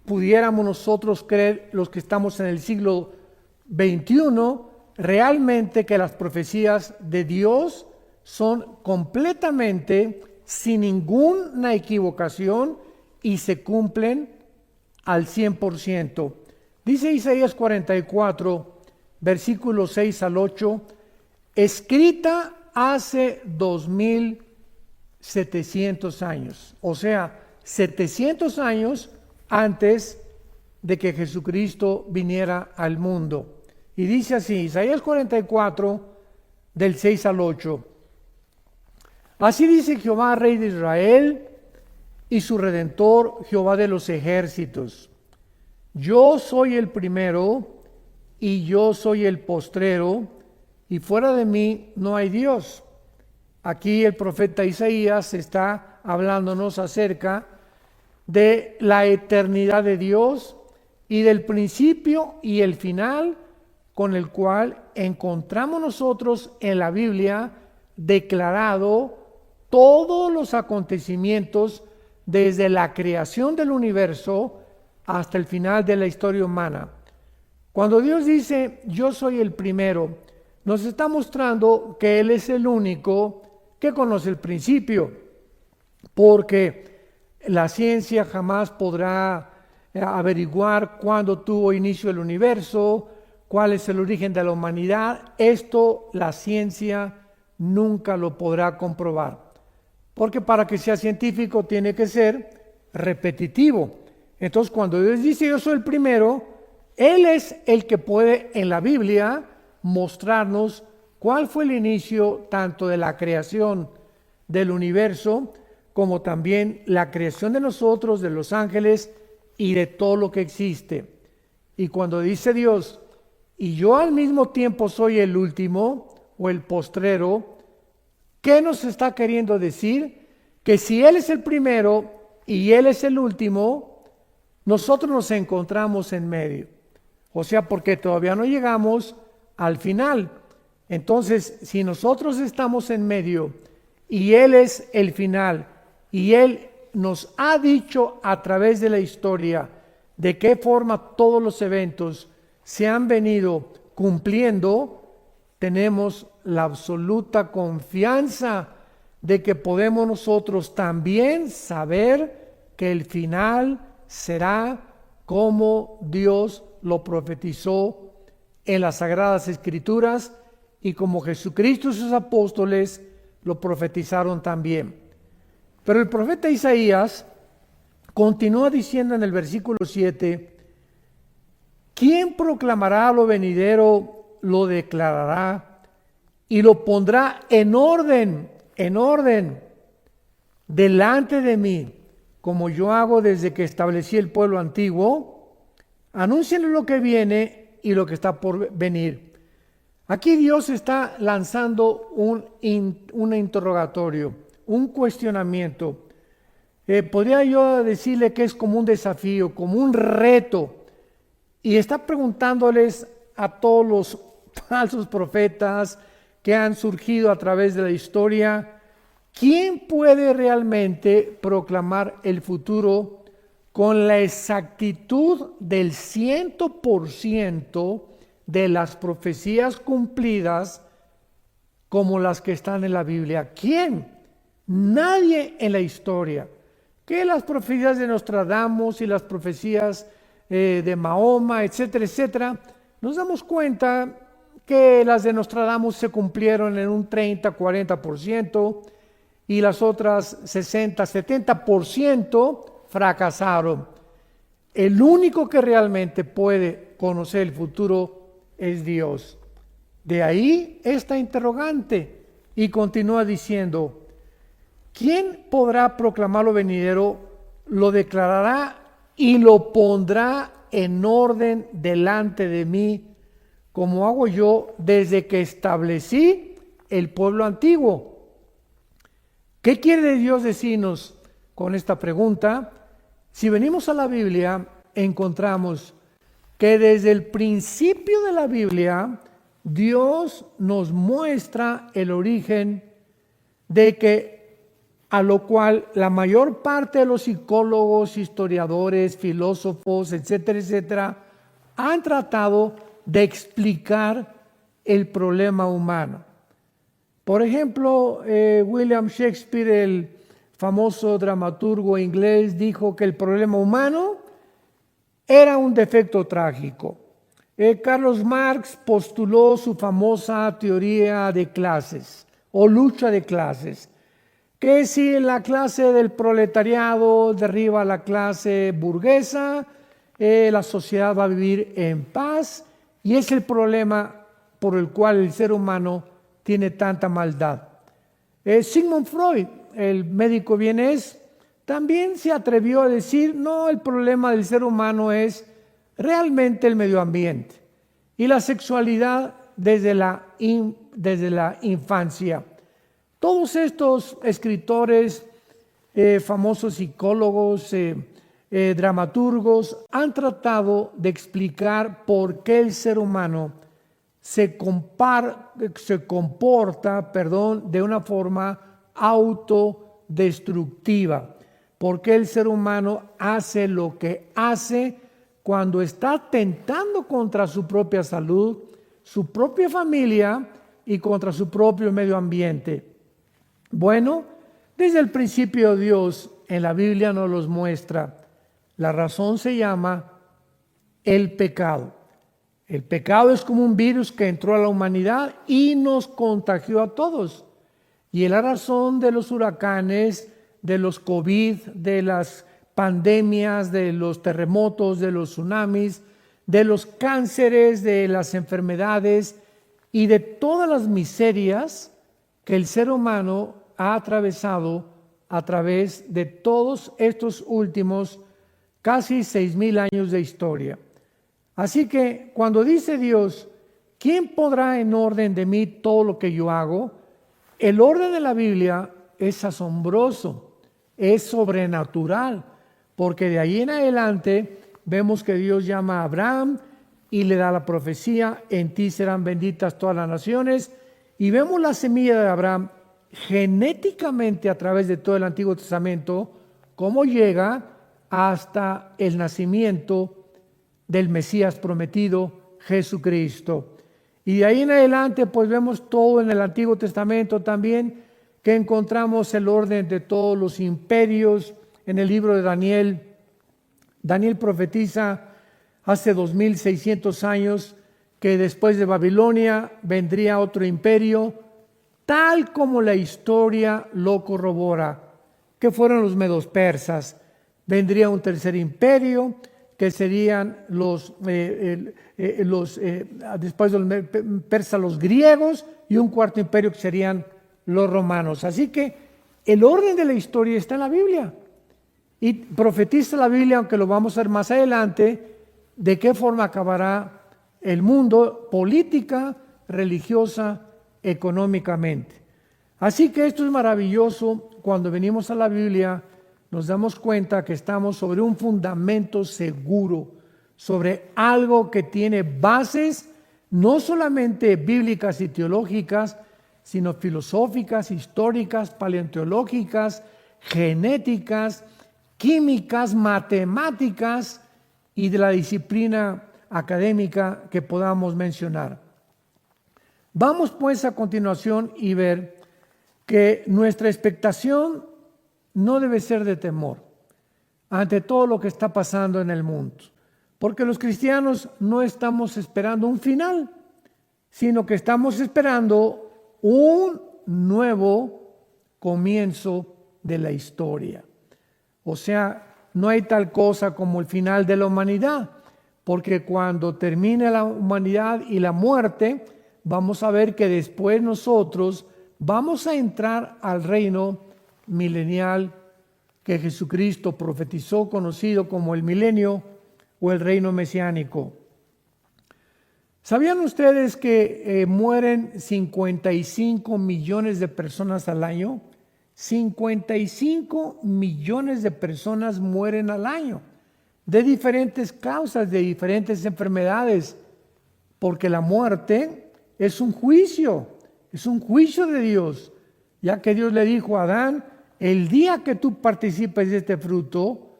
pudiéramos nosotros creer, los que estamos en el siglo XXI, realmente que las profecías de Dios son completamente sin ninguna equivocación y se cumplen al 100%. Dice Isaías 44, versículos 6 al 8, escrita hace 2700 años, o sea, 700 años antes de que Jesucristo viniera al mundo. Y dice así, Isaías 44, del 6 al 8. Así dice Jehová, Rey de Israel, y su Redentor, Jehová de los ejércitos. Yo soy el primero, y yo soy el postrero, y fuera de mí no hay Dios. Aquí el profeta Isaías está hablándonos acerca de la eternidad de Dios y del principio y el final con el cual encontramos nosotros en la Biblia declarado todos los acontecimientos desde la creación del universo hasta el final de la historia humana. Cuando Dios dice, yo soy el primero, nos está mostrando que Él es el único que conoce el principio, porque la ciencia jamás podrá averiguar cuándo tuvo inicio el universo, cuál es el origen de la humanidad. Esto la ciencia nunca lo podrá comprobar, porque para que sea científico tiene que ser repetitivo. Entonces, cuando Dios dice yo soy el primero, Él es el que puede en la Biblia mostrarnos cuál fue el inicio tanto de la creación del universo como también la creación de nosotros, de los ángeles y de todo lo que existe. Y cuando dice Dios, y yo al mismo tiempo soy el último o el postrero, ¿qué nos está queriendo decir? Que si Él es el primero y Él es el último, nosotros nos encontramos en medio. O sea, porque todavía no llegamos al final. Entonces, si nosotros estamos en medio y Él es el final y Él nos ha dicho a través de la historia de qué forma todos los eventos se han venido cumpliendo, tenemos la absoluta confianza de que podemos nosotros también saber que el final será como Dios lo profetizó en las Sagradas Escrituras y como Jesucristo y sus apóstoles lo profetizaron también. Pero el profeta Isaías continúa diciendo en el versículo 7, ¿quién proclamará lo venidero, lo declarará y lo pondrá en orden, delante de mí, como yo hago desde que establecí el pueblo antiguo? Anúncienle lo que viene y lo que está por venir. Aquí Dios está lanzando un interrogatorio, un cuestionamiento. Podría yo decirle que es como un desafío, como un reto. Y está preguntándoles a todos los falsos profetas que han surgido a través de la historia, ¿quién puede realmente proclamar el futuro con la exactitud del 100% de las profecías cumplidas como las que están en la Biblia? ¿Quién? Nadie en la historia. Que las profecías de Nostradamus y las profecías de Mahoma, etcétera, etcétera, nos damos cuenta que las de Nostradamus se cumplieron en un 30-40% y las otras 60-70% fracasaron. El único que realmente puede conocer el futuro es Dios. De ahí esta interrogante, y continúa diciendo, ¿quién podrá proclamar lo venidero, lo declarará y lo pondrá en orden delante de mí, como hago yo desde que establecí el pueblo antiguo? ¿Qué quiere Dios decirnos con esta pregunta? Si venimos a la Biblia, encontramos que desde el principio de la Biblia, Dios nos muestra el origen de que a lo cual la mayor parte de los psicólogos, historiadores, filósofos, etcétera, etcétera, han tratado de explicar el problema humano. Por ejemplo, William Shakespeare, el famoso dramaturgo inglés, dijo que el problema humano era un defecto trágico. Carlos Marx postuló su famosa teoría de clases o lucha de clases, que si la clase del proletariado derriba a la clase burguesa, la sociedad va a vivir en paz, y es el problema por el cual el ser humano tiene tanta maldad. Sigmund Freud, el médico vienés, también se atrevió a decir, no, el problema del ser humano es realmente el medio ambiente y la sexualidad desde la infancia. Todos estos escritores, famosos psicólogos, dramaturgos, han tratado de explicar por qué el ser humano se comporta de una forma autodestructiva. ¿Por qué el ser humano hace lo que hace cuando está atentando contra su propia salud, su propia familia y contra su propio medio ambiente? Bueno, desde el principio Dios en la Biblia nos los muestra. La razón se llama el pecado. El pecado es como un virus que entró a la humanidad y nos contagió a todos. Y es la razón de los huracanes, de los COVID, de las pandemias, de los terremotos, de los tsunamis, de los cánceres, de las enfermedades y de todas las miserias que el ser humano ha atravesado a través de todos estos últimos casi 6,000 años de historia. Así que cuando dice Dios, ¿quién podrá en orden de mí todo lo que yo hago? El orden de la Biblia es asombroso, es sobrenatural, porque de ahí en adelante vemos que Dios llama a Abraham y le da la profecía, en ti serán benditas todas las naciones, y vemos la semilla de Abraham genéticamente a través de todo el Antiguo Testamento, cómo llega hasta el nacimiento del Mesías prometido, Jesucristo. Y de ahí en adelante pues vemos todo en el Antiguo Testamento también, que encontramos el orden de todos los imperios en el libro de Daniel. Daniel profetiza hace 2600 años que después de Babilonia vendría otro imperio, tal como la historia lo corrobora, que fueron los medos persas. Vendría un tercer imperio, que serían después de los persas, los griegos, y un cuarto imperio que serían los romanos. Así que el orden de la historia está en la Biblia. Y profetiza la Biblia, aunque lo vamos a ver más adelante, de qué forma acabará el mundo política, religiosa, económicamente. Así que esto es maravilloso. Cuando venimos a la Biblia nos damos cuenta que estamos sobre un fundamento seguro, sobre algo que tiene bases no solamente bíblicas y teológicas, sino filosóficas, históricas, paleontológicas, genéticas, químicas, matemáticas y de la disciplina académica que podamos mencionar. Vamos pues a continuación y ver que nuestra expectación no debe ser de temor ante todo lo que está pasando en el mundo, porque los cristianos no estamos esperando un final, sino que estamos esperando un nuevo comienzo de la historia. O sea, no hay tal cosa como el final de la humanidad, porque cuando termine la humanidad y la muerte, vamos a ver que después nosotros vamos a entrar al reino milenial que Jesucristo profetizó, conocido como el milenio o el reino mesiánico. ¿Sabían ustedes que mueren 55 millones de personas al año? 55 millones de personas mueren al año, de diferentes causas, de diferentes enfermedades, porque la muerte es un juicio de Dios, ya que Dios le dijo a Adán el día que tú participes de este fruto,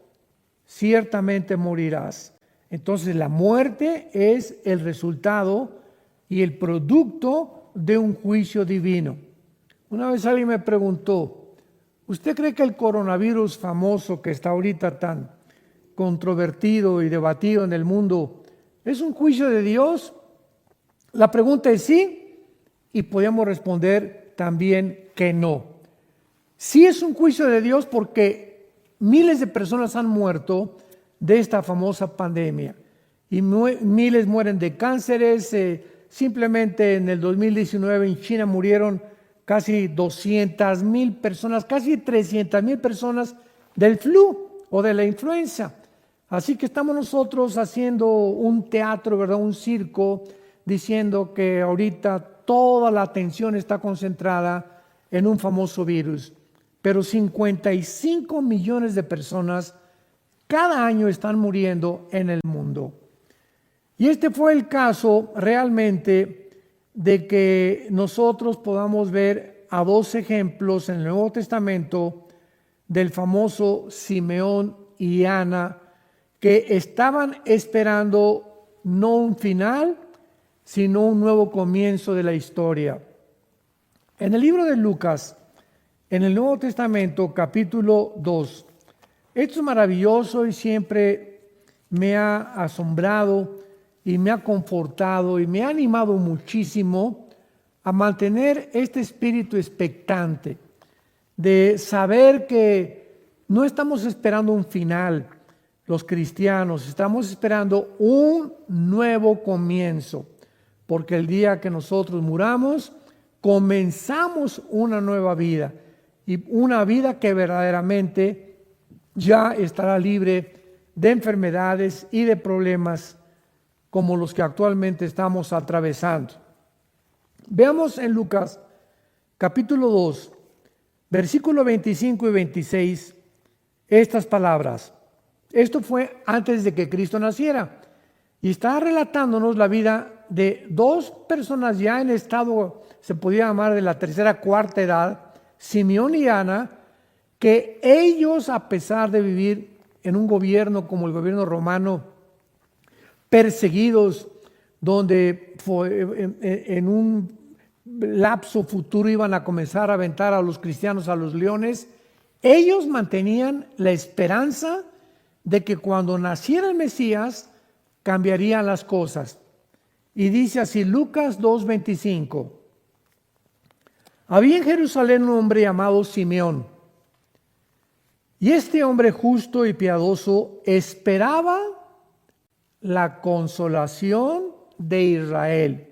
ciertamente morirás. Entonces la muerte es el resultado y el producto de un juicio divino. Una vez alguien me preguntó, ¿usted cree que el coronavirus famoso que está ahorita tan controvertido y debatido en el mundo es un juicio de Dios? La pregunta es sí, y podemos responder también que no. Sí es un juicio de Dios porque miles de personas han muerto de esta famosa pandemia y miles mueren de cánceres. Simplemente en el 2019 en China murieron casi 200,000 personas, casi 300,000 personas del flu o de la influenza. Así que estamos nosotros haciendo un teatro, ¿verdad? Un circo, diciendo que ahorita toda la atención está concentrada en un famoso virus. Pero 55 millones de personas cada año están muriendo en el mundo. Y este fue el caso realmente de que nosotros podamos ver a dos ejemplos en el Nuevo Testamento del famoso Simeón y Ana, que estaban esperando no un final, sino un nuevo comienzo de la historia. En el libro de Lucas, en el Nuevo Testamento, capítulo 2, esto es maravilloso y siempre me ha asombrado y me ha confortado y me ha animado muchísimo a mantener este espíritu expectante, de saber que no estamos esperando un final, los cristianos, estamos esperando un nuevo comienzo, porque el día que nosotros muramos, comenzamos una nueva vida, y una vida que verdaderamente ya estará libre de enfermedades y de problemas como los que actualmente estamos atravesando. Veamos en Lucas capítulo 2, versículo 25 y 26, estas palabras. Esto fue antes de que Cristo naciera y está relatándonos la vida de dos personas ya en estado, se podía llamar de la tercera, cuarta edad, Simeón y Ana, que ellos, a pesar de vivir en un gobierno como el gobierno romano, perseguidos, donde en un lapso futuro iban a comenzar a aventar a los cristianos a los leones, ellos mantenían la esperanza de que cuando naciera el Mesías cambiarían las cosas. Y dice así Lucas 2:25. Había en Jerusalén un hombre llamado Simeón, y este hombre justo y piadoso esperaba la consolación de Israel.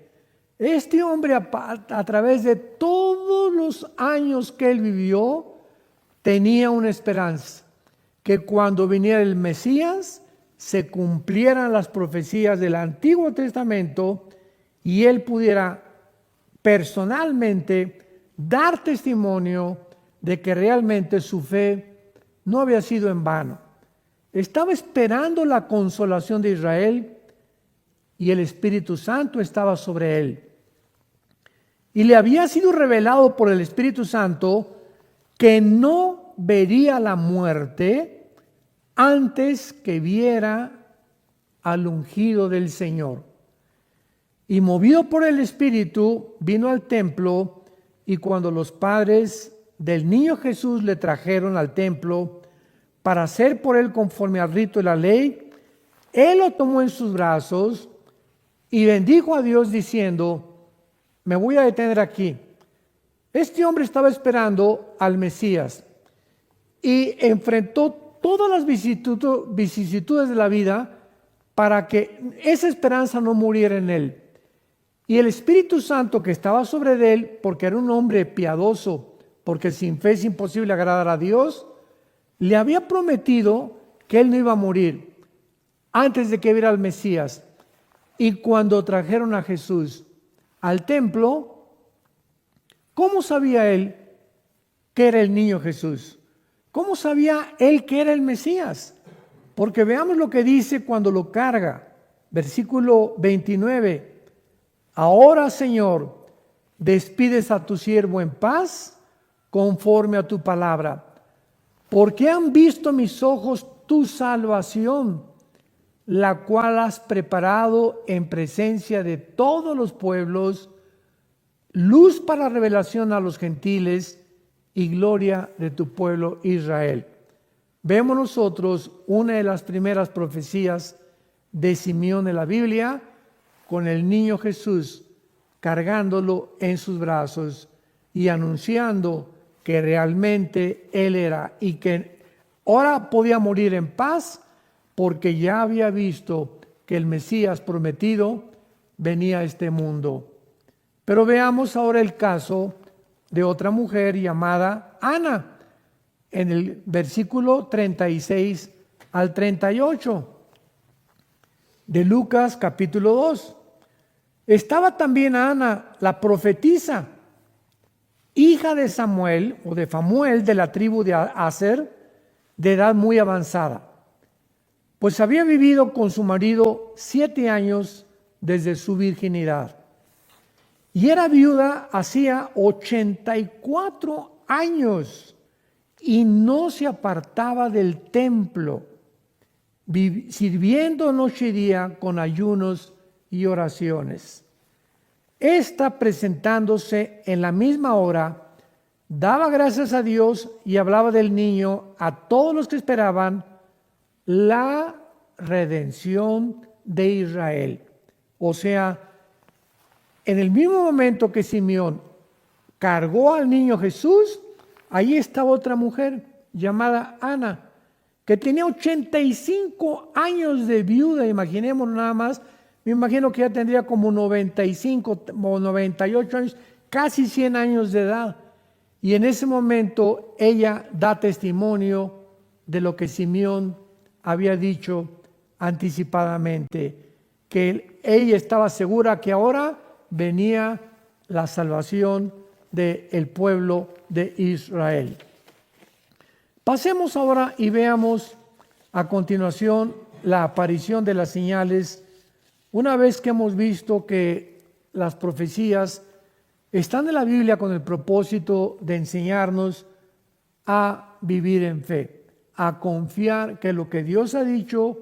Este hombre, a través de todos los años que él vivió, tenía una esperanza, que cuando viniera el Mesías se cumplieran las profecías del Antiguo Testamento y él pudiera personalmente dar testimonio de que realmente su fe no había sido en vano. Estaba esperando la consolación de Israel y el Espíritu Santo estaba sobre él. Y le había sido revelado por el Espíritu Santo que no vería la muerte antes que viera al ungido del Señor. Y movido por el Espíritu, vino al templo, y cuando los padres del niño Jesús le trajeron al templo para hacer por él conforme al rito de la ley, él lo tomó en sus brazos y bendijo a Dios diciendo: me voy a detener aquí. Este hombre estaba esperando al Mesías y enfrentó todas las vicisitudes de la vida para que esa esperanza no muriera en él. Y el Espíritu Santo que estaba sobre él, porque era un hombre piadoso, porque sin fe es imposible agradar a Dios, le había prometido que él no iba a morir antes de que viera al Mesías. Y cuando trajeron a Jesús al templo, ¿cómo sabía él que era el niño Jesús? ¿Cómo sabía él que era el Mesías? Porque veamos lo que dice cuando lo carga. Versículo 29. Ahora, Señor, despides a tu siervo en paz conforme a tu palabra. porque han visto mis ojos tu salvación, la cual has preparado en presencia de todos los pueblos, luz para revelación a los gentiles y gloria de tu pueblo Israel. Vemos nosotros una de las primeras profecías de Simeón en la Biblia, con el niño Jesús cargándolo en sus brazos y anunciando que realmente Él era y que ahora podía morir en paz porque ya había visto que el Mesías prometido venía a este mundo. Pero veamos ahora el caso de otra mujer llamada Ana, en el versículo 36 al 38 de Lucas capítulo 2. Estaba también Ana, la profetisa, hija de Samuel o de Famuel de la tribu de Aser, de edad muy avanzada, pues había vivido con su marido 7 años desde su virginidad. Y era viuda hacía 84 años y no se apartaba del templo, sirviendo noche y día con ayunos y oraciones. Esta, presentándose en la misma hora, daba gracias a Dios y hablaba del niño a todos los que esperaban la redención de Israel. O sea, en el mismo momento que Simeón cargó al niño Jesús, ahí estaba otra mujer llamada Ana, que tenía 85 años de viuda, imaginemos nada más. Me imagino que ya tendría como 95 o 98 años, casi 100 años de edad. Y en ese momento ella da testimonio de lo que Simeón había dicho anticipadamente, que ella estaba segura que ahora venía la salvación del pueblo de Israel. Pasemos ahora y veamos a continuación la aparición de las señales. Una vez que hemos visto que las profecías están en la Biblia con el propósito de enseñarnos a vivir en fe, a confiar que lo que Dios ha dicho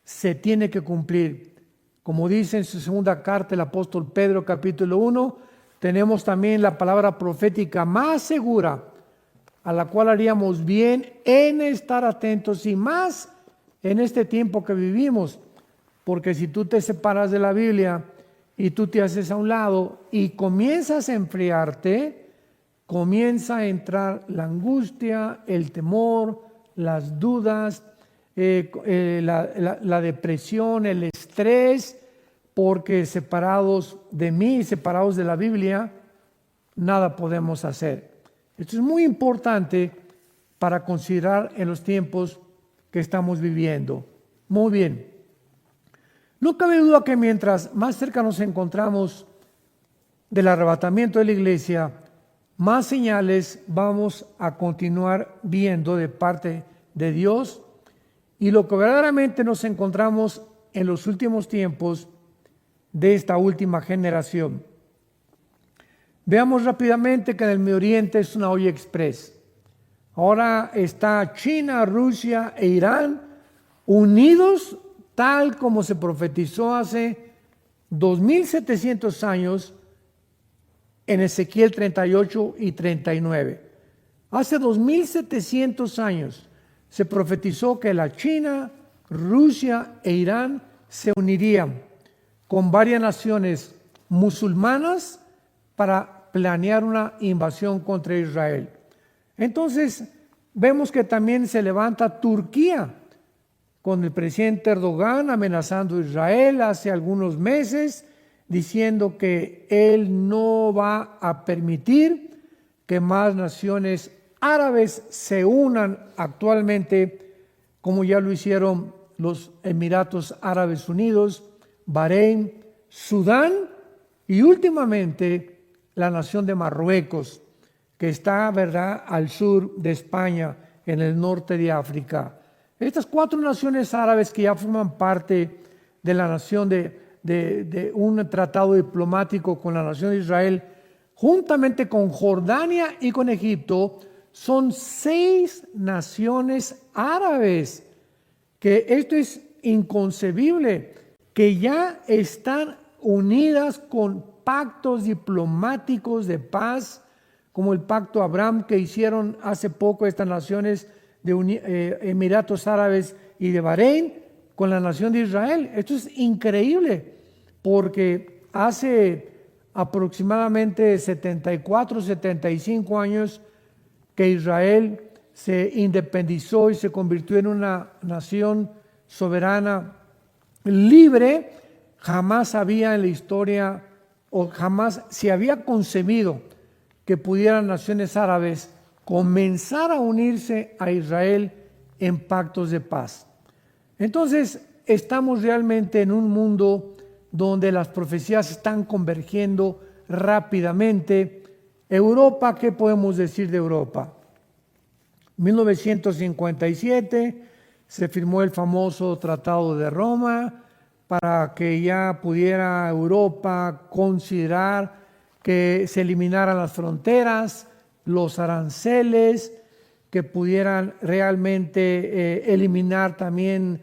se tiene que cumplir. Como dice en su segunda carta el apóstol Pedro, capítulo 1, tenemos también la palabra profética más segura, a la cual haríamos bien en estar atentos y más en este tiempo que vivimos. Porque si tú te separas de la Biblia y tú te haces a un lado y comienzas a enfriarte, comienza a entrar la angustia, el temor, las dudas, la depresión, el estrés, porque separados de mí, separados de la Biblia, nada podemos hacer. Esto es muy importante para considerar en los tiempos que estamos viviendo. Muy bien. No cabe duda que mientras más cerca nos encontramos del arrebatamiento de la iglesia, más señales vamos a continuar viendo de parte de Dios, y lo que verdaderamente nos encontramos en los últimos tiempos de esta última generación. Veamos rápidamente que en el Medio Oriente es una olla express. Ahora está China, Rusia e Irán unidos, tal como se profetizó hace 2700 años en Ezequiel 38 y 39. Hace 2700 años se profetizó que la China, Rusia e Irán se unirían con varias naciones musulmanas para planear una invasión contra Israel. Entonces vemos que también se levanta Turquía, con el presidente Erdogan amenazando a Israel hace algunos meses, diciendo que él no va a permitir que más naciones árabes se unan actualmente, como ya lo hicieron los Emiratos Árabes Unidos, Bahrein, Sudán y últimamente la nación de Marruecos, que está, ¿verdad?, al sur de España, en el norte de África. Estas 4 naciones árabes que ya forman parte de la nación de un tratado diplomático con la nación de Israel, juntamente con Jordania y con Egipto, son 6 naciones árabes, que esto es inconcebible, que ya están unidas con pactos diplomáticos de paz, como el pacto Abraham que hicieron hace poco estas naciones de Emiratos Árabes y de Bahrein con la nación de Israel. Esto es increíble, porque hace aproximadamente 74, 75 años que Israel se independizó y se convirtió en una nación soberana, libre. Jamás había en la historia, o jamás se había concebido que pudieran naciones árabes comenzar a unirse a Israel en pactos de paz. Entonces, estamos realmente en un mundo donde las profecías están convergiendo rápidamente. Europa, ¿qué podemos decir de Europa? 1957 se firmó el famoso Tratado de Roma para que ya pudiera Europa considerar que se eliminaran las fronteras, los aranceles, que pudieran realmente eliminar también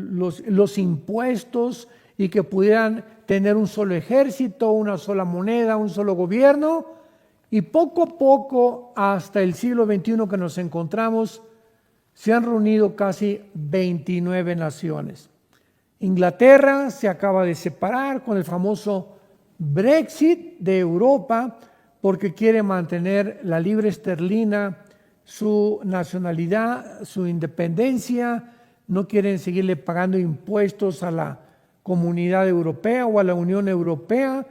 los impuestos y que pudieran tener un solo ejército, una sola moneda, un solo gobierno. Y poco a poco, hasta el siglo XXI que nos encontramos, se han reunido casi 29 naciones. Inglaterra se acaba de separar con el famoso Brexit de Europa porque quiere mantener la libra esterlina, su nacionalidad, su independencia. No quieren seguirle pagando impuestos a la Comunidad Europea o a la Unión Europea.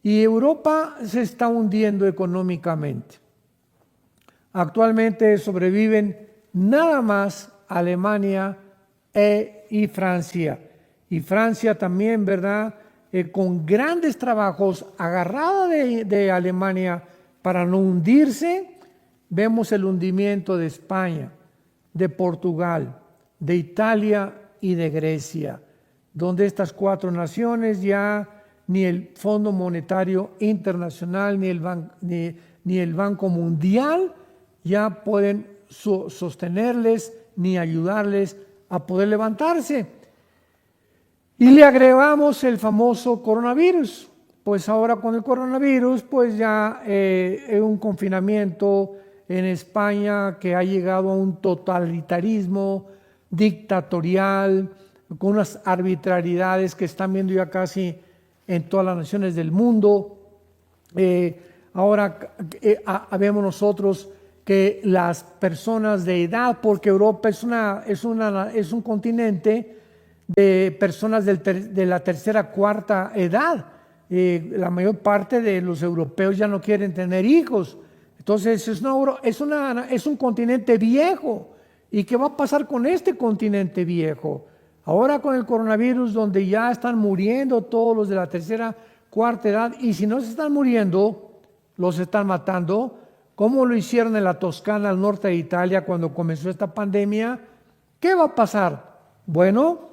Y Europa se está hundiendo económicamente. Actualmente sobreviven nada más Alemania y Francia. Y Francia también, ¿verdad? Con grandes trabajos, agarrada de Alemania para no hundirse. Vemos el hundimiento de España, de Portugal, de Italia y de Grecia, donde estas 4 naciones ya ni el Fondo Monetario Internacional ni el Banco Mundial ya pueden sostenerles ni ayudarles a poder levantarse. Y le agregamos el famoso coronavirus. Pues ahora con el coronavirus, pues ya un confinamiento en España que ha llegado a un totalitarismo dictatorial, con unas arbitrariedades que están viendo ya casi en todas las naciones del mundo. Ahora vemos nosotros que las personas de edad, porque Europa es un continente de personas de la tercera, cuarta edad. La mayor parte de los europeos ya no quieren tener hijos. Entonces es un continente viejo. ¿Y qué va a pasar con este continente viejo? Ahora con el coronavirus, donde ya están muriendo todos los de la tercera, cuarta edad, y si no se están muriendo, los están matando, como lo hicieron en la Toscana, al norte de Italia, cuando comenzó esta pandemia. ¿Qué va a pasar? Bueno,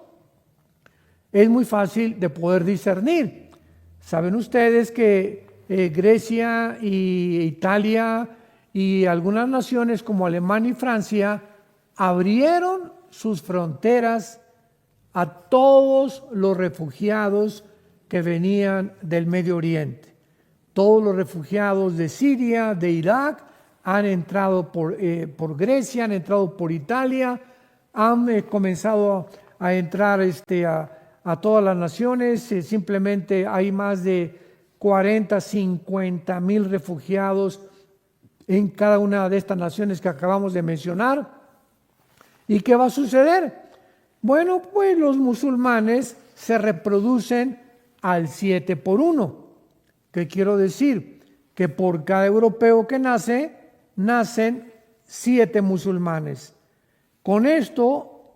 es muy fácil de poder discernir. Saben ustedes que Grecia y Italia y algunas naciones como Alemania y Francia abrieron sus fronteras a todos los refugiados que venían del Medio Oriente. Todos los refugiados de Siria, de Irak, han entrado por Grecia, han entrado por Italia, han comenzado a entrar a todas las naciones. Simplemente hay más de 40, 50 mil refugiados en cada una de estas naciones que acabamos de mencionar. ¿Y qué va a suceder? Bueno, pues los musulmanes se reproducen al 7:1. ¿Qué quiero decir? Que por cada europeo que nace, nacen 7 musulmanes. Con esto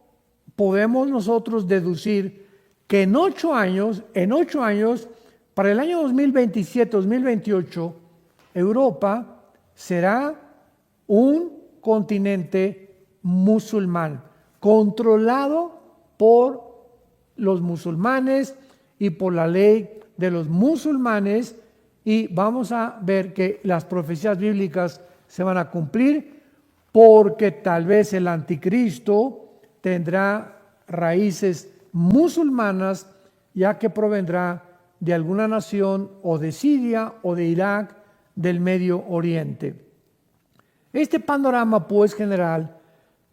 podemos nosotros deducir que en 8 años, para el año 2027-2028, Europa será un continente musulmán, controlado por los musulmanes y por la ley de los musulmanes, y vamos a ver que las profecías bíblicas se van a cumplir, porque tal vez el anticristo tendrá raíces musulmanas, ya que provendrá de alguna nación o de Siria o de Irak, del Medio Oriente. Este panorama pues general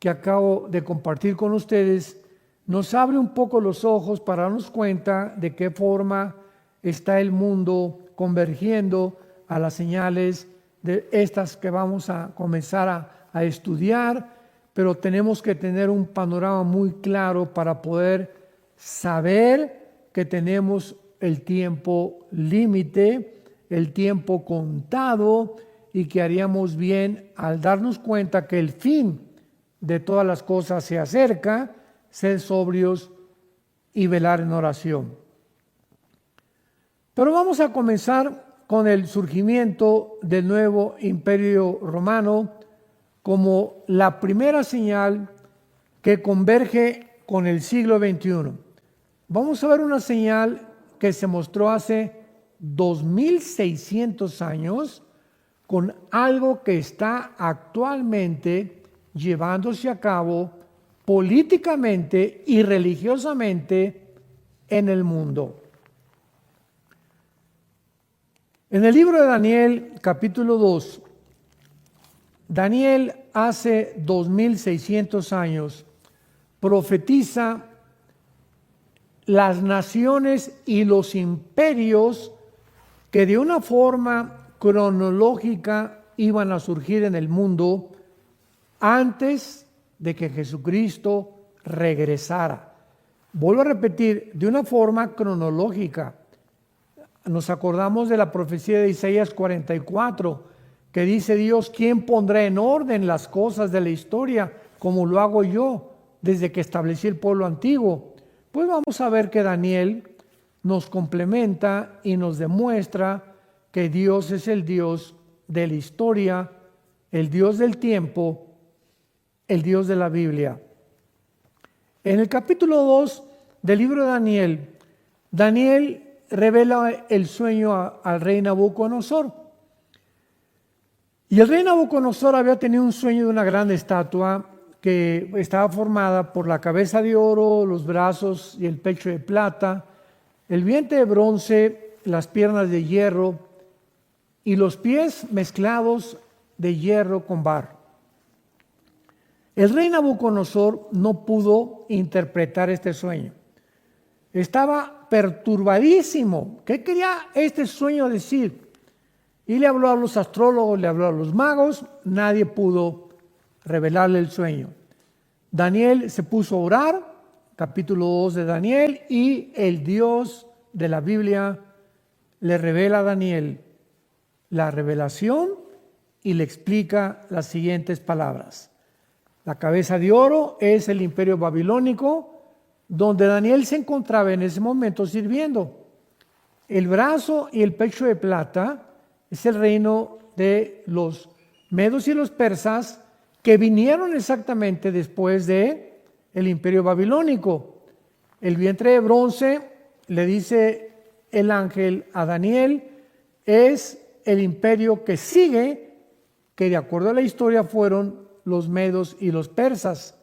que acabo de compartir con ustedes nos abre un poco los ojos para darnos cuenta de qué forma está el mundo convergiendo a las señales de estas que vamos a comenzar a estudiar, pero tenemos que tener un panorama muy claro para poder saber que tenemos el tiempo límite, el tiempo contado, y que haríamos bien al darnos cuenta que el fin de todas las cosas se acerca, ser sobrios y velar en oración. Pero vamos a comenzar con el surgimiento del nuevo imperio romano como la primera señal que converge con el siglo XXI. Vamos a ver una señal que se mostró hace 2600 años con algo que está actualmente llevándose a cabo políticamente y religiosamente en el mundo. En el libro de Daniel, capítulo 2, Daniel hace 2600 años profetiza las naciones y los imperios que de una forma cronológica iban a surgir en el mundo antes de que Jesucristo regresara. Vuelvo a repetir, de una forma cronológica. Nos acordamos de la profecía de Isaías 44, que dice Dios: ¿quién pondrá en orden las cosas de la historia como lo hago yo desde que establecí el pueblo antiguo? Pues vamos a ver que Daniel nos complementa y nos demuestra que Dios es el Dios de la historia, el Dios del tiempo, el Dios de la Biblia. En el capítulo 2 del libro de Daniel, Daniel revela el sueño al rey Nabucodonosor. Y el rey Nabucodonosor había tenido un sueño de una gran estatua que estaba formada por la cabeza de oro, los brazos y el pecho de plata, el vientre de bronce, las piernas de hierro y los pies mezclados de hierro con barro. El rey Nabucodonosor no pudo interpretar este sueño. Estaba perturbadísimo. ¿Qué quería este sueño decir? Y le habló a los astrólogos, le habló a los magos, nadie pudo revelarle el sueño. Daniel se puso a orar, capítulo 2 de Daniel, y el Dios de la Biblia le revela a Daniel la revelación y le explica las siguientes palabras. La cabeza de oro es el imperio babilónico, donde Daniel se encontraba en ese momento sirviendo. El brazo y el pecho de plata es el reino de los medos y los persas, que vinieron exactamente después de el imperio babilónico. El vientre de bronce, le dice el ángel a Daniel, es el imperio que sigue, que de acuerdo a la historia fueron los medos y los persas.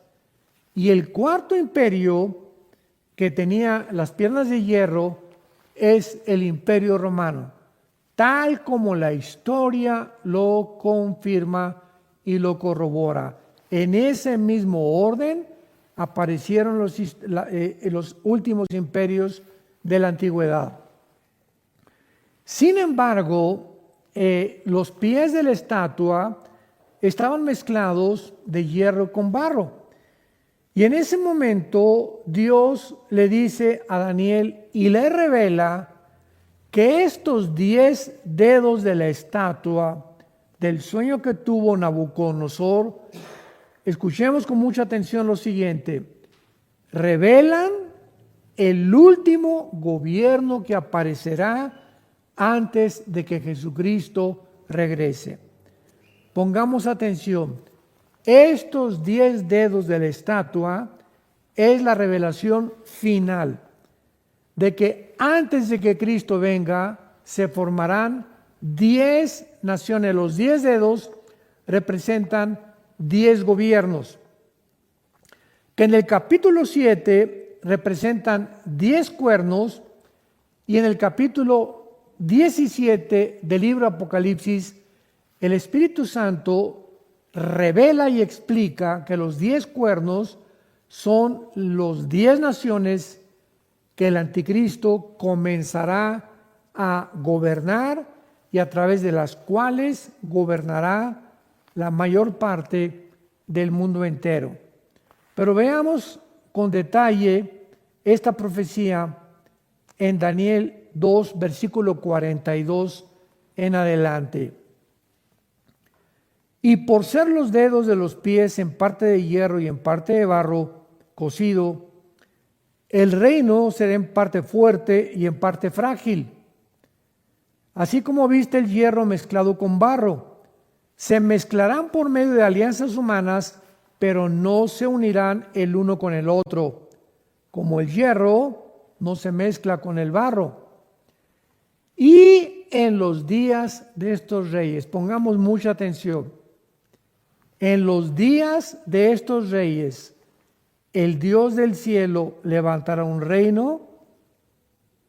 Y el cuarto imperio, que tenía las piernas de hierro, es el imperio romano, tal como la historia lo confirma y lo corrobora. En ese mismo orden aparecieron los últimos imperios de la antigüedad. Sin embargo, los pies de la estatua estaban mezclados de hierro con barro. Y en ese momento Dios le dice a Daniel y le revela que estos 10 dedos de la estatua del sueño que tuvo Nabucodonosor, escuchemos con mucha atención lo siguiente, revelan el último gobierno que aparecerá antes de que Jesucristo regrese. Pongamos atención, estos 10 dedos de la estatua es la revelación final de que antes de que Cristo venga se formarán 10 naciones. Los 10 dedos representan 10 gobiernos, que en el capítulo 7 representan 10 cuernos, y en el capítulo 17 del libro Apocalipsis, el Espíritu Santo revela y explica que los 10 cuernos son los 10 naciones que el anticristo comenzará a gobernar y a través de las cuales gobernará la mayor parte del mundo entero. Pero veamos con detalle esta profecía en Daniel 2, versículo 42 en adelante. Y por ser los dedos de los pies en parte de hierro y en parte de barro cocido, el reino será en parte fuerte y en parte frágil. Así como viste el hierro mezclado con barro, se mezclarán por medio de alianzas humanas, pero no se unirán el uno con el otro, como el hierro no se mezcla con el barro. Y en los días de estos reyes, pongamos mucha atención, en los días de estos reyes, el Dios del cielo levantará un reino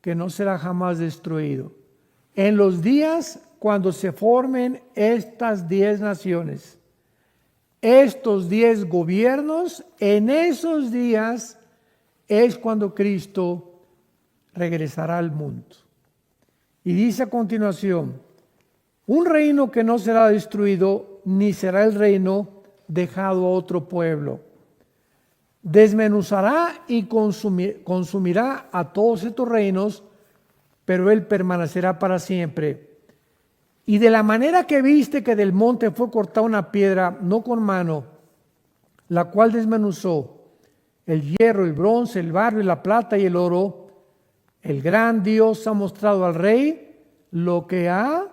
que no será jamás destruido. En los días cuando se formen estas 10 naciones, estos 10 gobiernos, en esos días es cuando Cristo regresará al mundo. Y dice a continuación, un reino que no será destruido, ni será el reino dejado a otro pueblo. Desmenuzará y consumirá a todos estos reinos, pero él permanecerá para siempre. Y de la manera que viste que del monte fue cortada una piedra, no con mano, la cual desmenuzó el hierro, el bronce, el barro y la plata y el oro, el gran Dios ha mostrado al rey lo que ha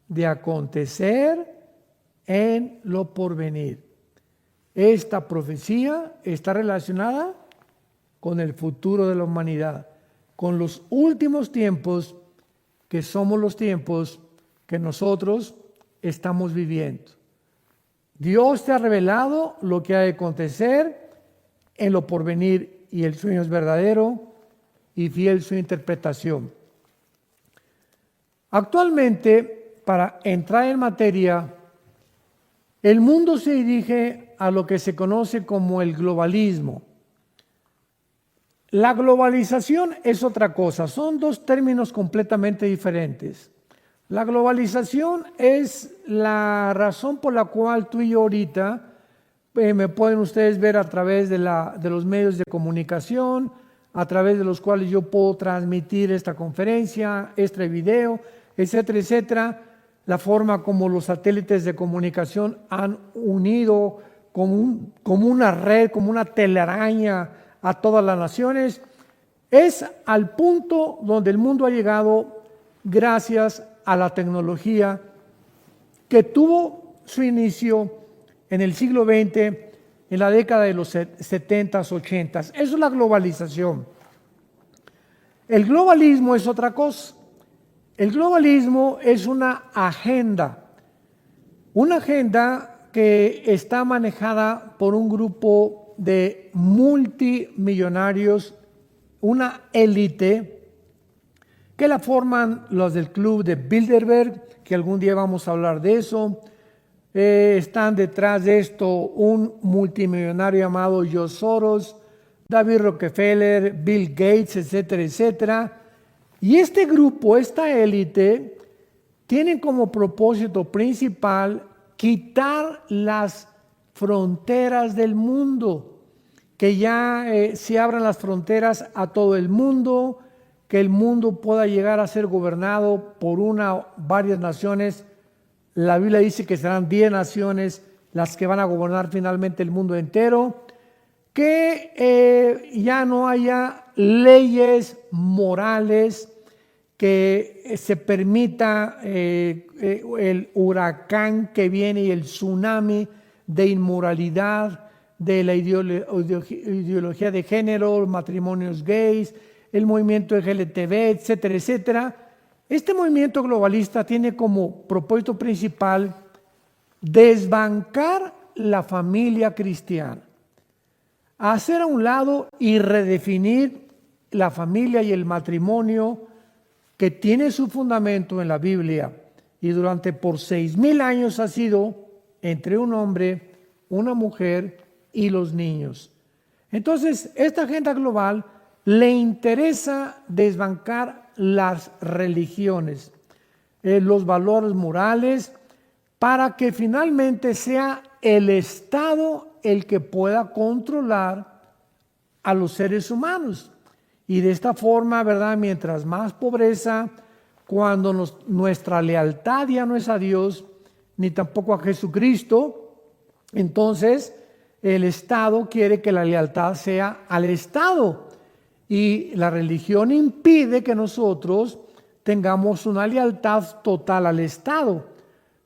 de acontecer en lo porvenir. Esta profecía está relacionada con el futuro de la humanidad, con los últimos tiempos, que somos los tiempos que nosotros estamos viviendo. Dios te ha revelado lo que ha de acontecer en lo porvenir, y el sueño es verdadero y fiel su interpretación. Actualmente, para entrar en materia, el mundo se dirige a lo que se conoce como el globalismo. La globalización es otra cosa, son dos términos completamente diferentes. La globalización es la razón por la cual tú y yo ahorita me pueden ustedes ver a través de los medios de comunicación, a través de los cuales yo puedo transmitir esta conferencia, este video, etcétera, etcétera. La forma como los satélites de comunicación han unido como una red, como una telaraña a todas las naciones, es al punto donde el mundo ha llegado gracias a la tecnología que tuvo su inicio en el siglo XX, en la década de los 70s, 80s. Eso es la globalización. El globalismo es otra cosa. El globalismo es una agenda que está manejada por un grupo de multimillonarios, una élite que la forman los del club de Bilderberg, que algún día vamos a hablar de eso. Están detrás de esto un multimillonario llamado George Soros, David Rockefeller, Bill Gates, etcétera, etcétera. Y este grupo, esta élite, tienen como propósito principal quitar las fronteras del mundo, que ya se abran las fronteras a todo el mundo, que el mundo pueda llegar a ser gobernado por varias naciones. La Biblia dice que serán 10 naciones las que van a gobernar finalmente el mundo entero, que ya no haya leyes morales, que se permita el huracán que viene y el tsunami de inmoralidad, de la ideología de género, matrimonios gays, el movimiento LGTB, etcétera, etcétera. Este movimiento globalista tiene como propósito principal desbancar la familia cristiana, hacer a un lado y redefinir la familia y el matrimonio que tiene su fundamento en la Biblia y durante por 6,000 años ha sido entre un hombre, una mujer y los niños. Entonces, esta agenda global le interesa desbancar las religiones, los valores morales, para que finalmente sea el Estado el que pueda controlar a los seres humanos. Y de esta forma, ¿verdad? Mientras más pobreza, cuando nuestra lealtad ya no es a Dios, ni tampoco a Jesucristo, entonces el Estado quiere que la lealtad sea al Estado. Y la religión impide que nosotros tengamos una lealtad total al Estado.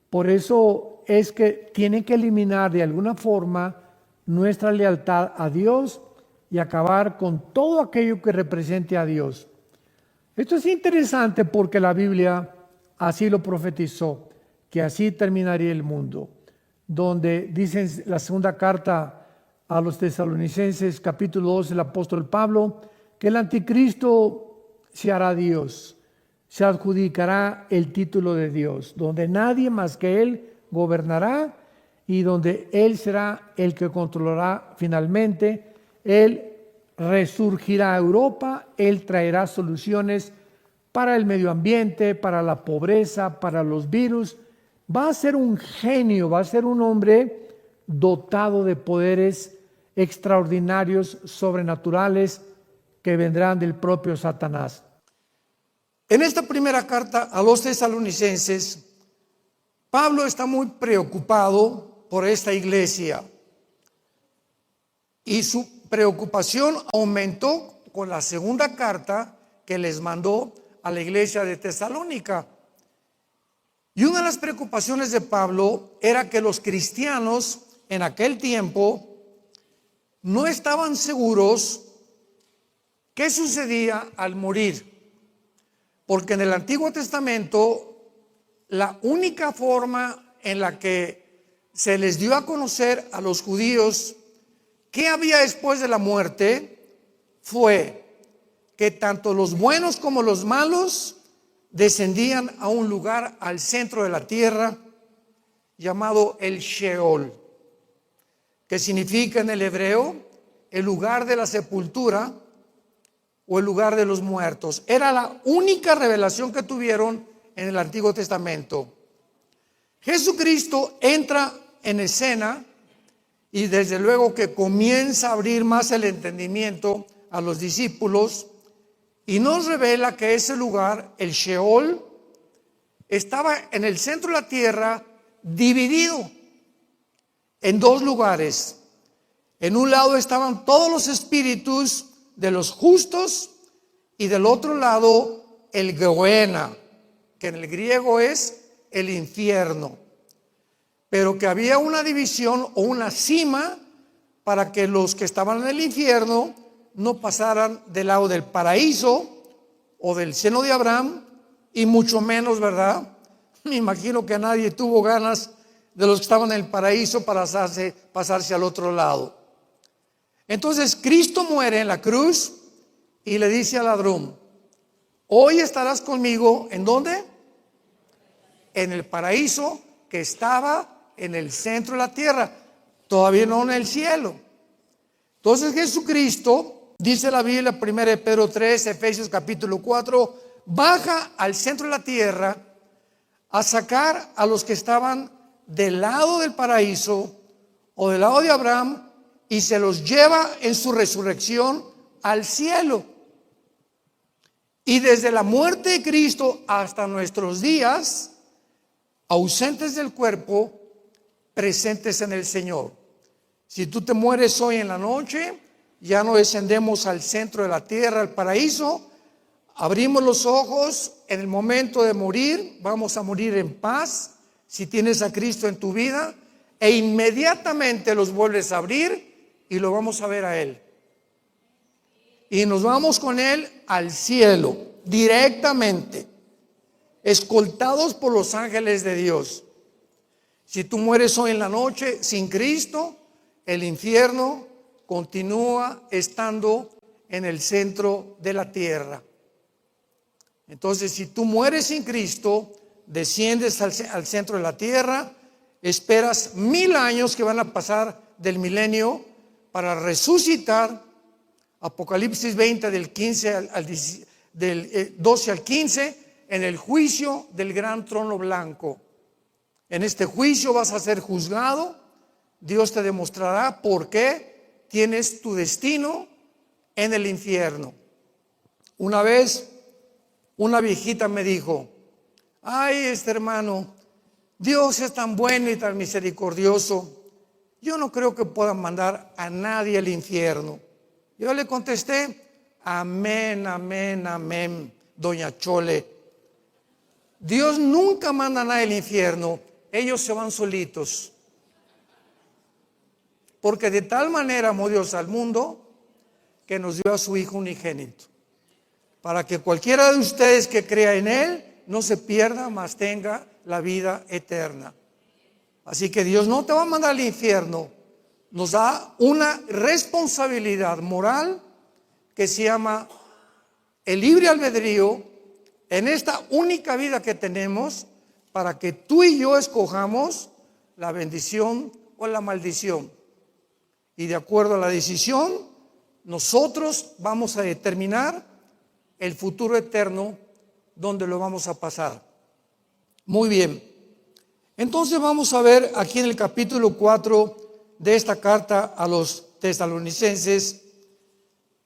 Por eso es que tienen que eliminar de alguna forma nuestra lealtad a Dios y acabar con todo aquello que represente a Dios. Esto es interesante porque la Biblia así lo profetizó, que así terminaría el mundo, donde dice en la segunda carta a los Tesalonicenses, capítulo 2, el apóstol Pablo, que el anticristo se hará Dios, se adjudicará el título de Dios, donde nadie más que Él gobernará y donde Él será el que controlará finalmente. Él resurgirá a Europa, Él traerá soluciones para el medio ambiente, para la pobreza, para los virus. Va a ser un genio, va a ser un hombre dotado de poderes extraordinarios, sobrenaturales, que vendrán del propio Satanás. En esta primera carta a los tesalonicenses, Pablo está muy preocupado por esta iglesia y su preocupación aumentó con la segunda carta que les mandó a la iglesia de Tesalónica. Y una de las preocupaciones de Pablo era que los cristianos en aquel tiempo no estaban seguros qué sucedía al morir. Porque en el Antiguo Testamento, la única forma en la que se les dio a conocer a los judíos qué había después de la muerte fue que tanto los buenos como los malos descendían a un lugar al centro de la tierra llamado el Sheol, que significa en el hebreo el lugar de la sepultura o el lugar de los muertos. Era la única revelación que tuvieron en el Antiguo Testamento. Jesucristo entra en escena y desde luego que comienza a abrir más el entendimiento a los discípulos y nos revela que ese lugar, el Sheol, estaba en el centro de la tierra dividido en dos lugares. En un lado estaban todos los espíritus de los justos y del otro lado el Gehenna, que en el griego es el infierno, pero que había una división o una cima para que los que estaban en el infierno no pasaran del lado del paraíso o del seno de Abraham, y mucho menos, ¿verdad? Me imagino que nadie tuvo ganas de los que estaban en el paraíso para pasarse al otro lado. Entonces Cristo muere en la cruz y le dice al ladrón: hoy estarás conmigo, ¿en dónde? En el paraíso que estaba en el centro de la tierra, todavía no en el cielo. Entonces Jesucristo, dice la Biblia, 1 Pedro 3, Efesios capítulo 4, baja al centro de la tierra a sacar a los que estaban del lado del paraíso o del lado de Abraham y se los lleva en su resurrección al cielo. Y desde la muerte de Cristo hasta nuestros días, ausentes del cuerpo, presentes en el Señor. Si tú te mueres hoy en la noche, ya no descendemos al centro de la tierra, al paraíso. Abrimos los ojos en el momento de morir, vamos a morir en paz si tienes a Cristo en tu vida, e inmediatamente los vuelves a abrir y lo vamos a ver a Él. Y nos vamos con Él al cielo, directamente. escoltados por los ángeles de Dios. Si tú mueres hoy en la noche sin Cristo, el infierno continúa estando en el centro de la tierra. Entonces, si tú mueres sin Cristo, desciendes al centro de la tierra, esperas 1000 años que van a pasar del milenio para resucitar. Apocalipsis 20 del 12 al 15, en el juicio del gran trono blanco. En este juicio vas a ser juzgado. Dios te demostrará por qué tienes tu destino en el infierno. Una vez una viejita me dijo: ay, hermano, Dios es tan bueno y tan misericordioso, yo no creo que pueda mandar a nadie al infierno. Yo le contesté: amén, amén, amén, doña Chole. Dios nunca manda a nadie al infierno, ellos se van solitos. Porque de tal manera amó Dios al mundo que nos dio a su Hijo unigénito, para que cualquiera de ustedes que crea en Él no se pierda, mas tenga la vida eterna. Así que Dios no te va a mandar al infierno, nos da una responsabilidad moral que se llama el libre albedrío en esta única vida que tenemos, para que tú y yo escojamos la bendición o la maldición. Y de acuerdo a la decisión, nosotros vamos a determinar el futuro eterno donde lo vamos a pasar. Muy bien. Entonces vamos a ver aquí en el capítulo 4 de esta carta a los tesalonicenses,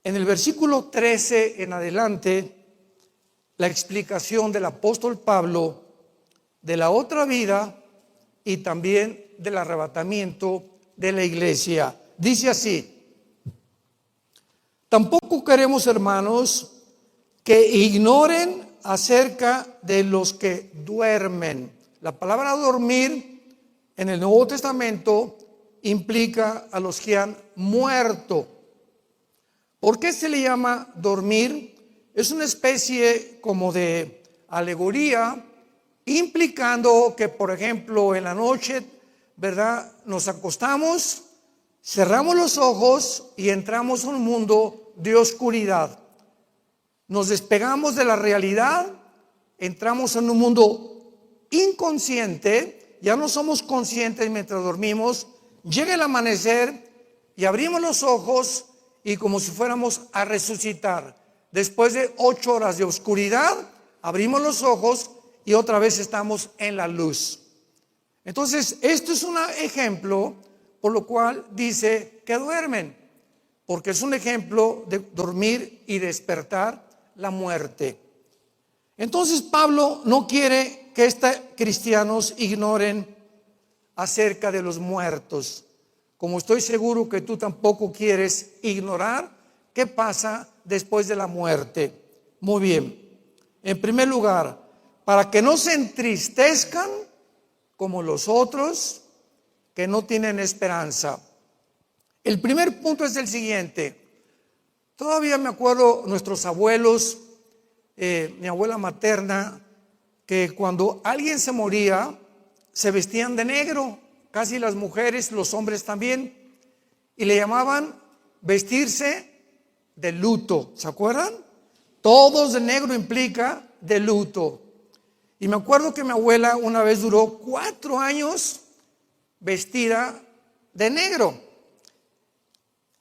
en el versículo 13 en adelante, la explicación del apóstol Pablo de la otra vida y también del arrebatamiento de la iglesia. Dice así: tampoco queremos, hermanos, que ignoren acerca de los que duermen. La palabra dormir en el Nuevo Testamento implica a los que han muerto. ¿Por qué se le llama dormir? Es una especie como de alegoría, implicando que, por ejemplo, en la noche, ¿verdad?, nos acostamos, cerramos los ojos y entramos a un mundo de oscuridad. Nos despegamos de la realidad, entramos en un mundo inconsciente, ya no somos conscientes mientras dormimos. Llega el amanecer y abrimos los ojos y como si fuéramos a resucitar. Después de 8 horas de oscuridad, abrimos los ojos y otra vez estamos en la luz. Entonces, esto es un ejemplo por lo cual dice que duermen, porque es un ejemplo de dormir y despertar la muerte. Entonces Pablo no quiere que cristianos ignoren acerca de los muertos, como estoy seguro que tú tampoco quieres ignorar qué pasa después de la muerte. Muy bien. En primer lugar, para que no se entristezcan como los otros que no tienen esperanza. El primer punto es el siguiente. Todavía me acuerdo nuestros abuelos, mi abuela materna, que cuando alguien se moría, se vestían de negro, casi las mujeres, los hombres también, y le llamaban vestirse de luto. ¿Se acuerdan? Todos de negro implica de luto. Y me acuerdo que mi abuela una vez duró 4 años vestida de negro.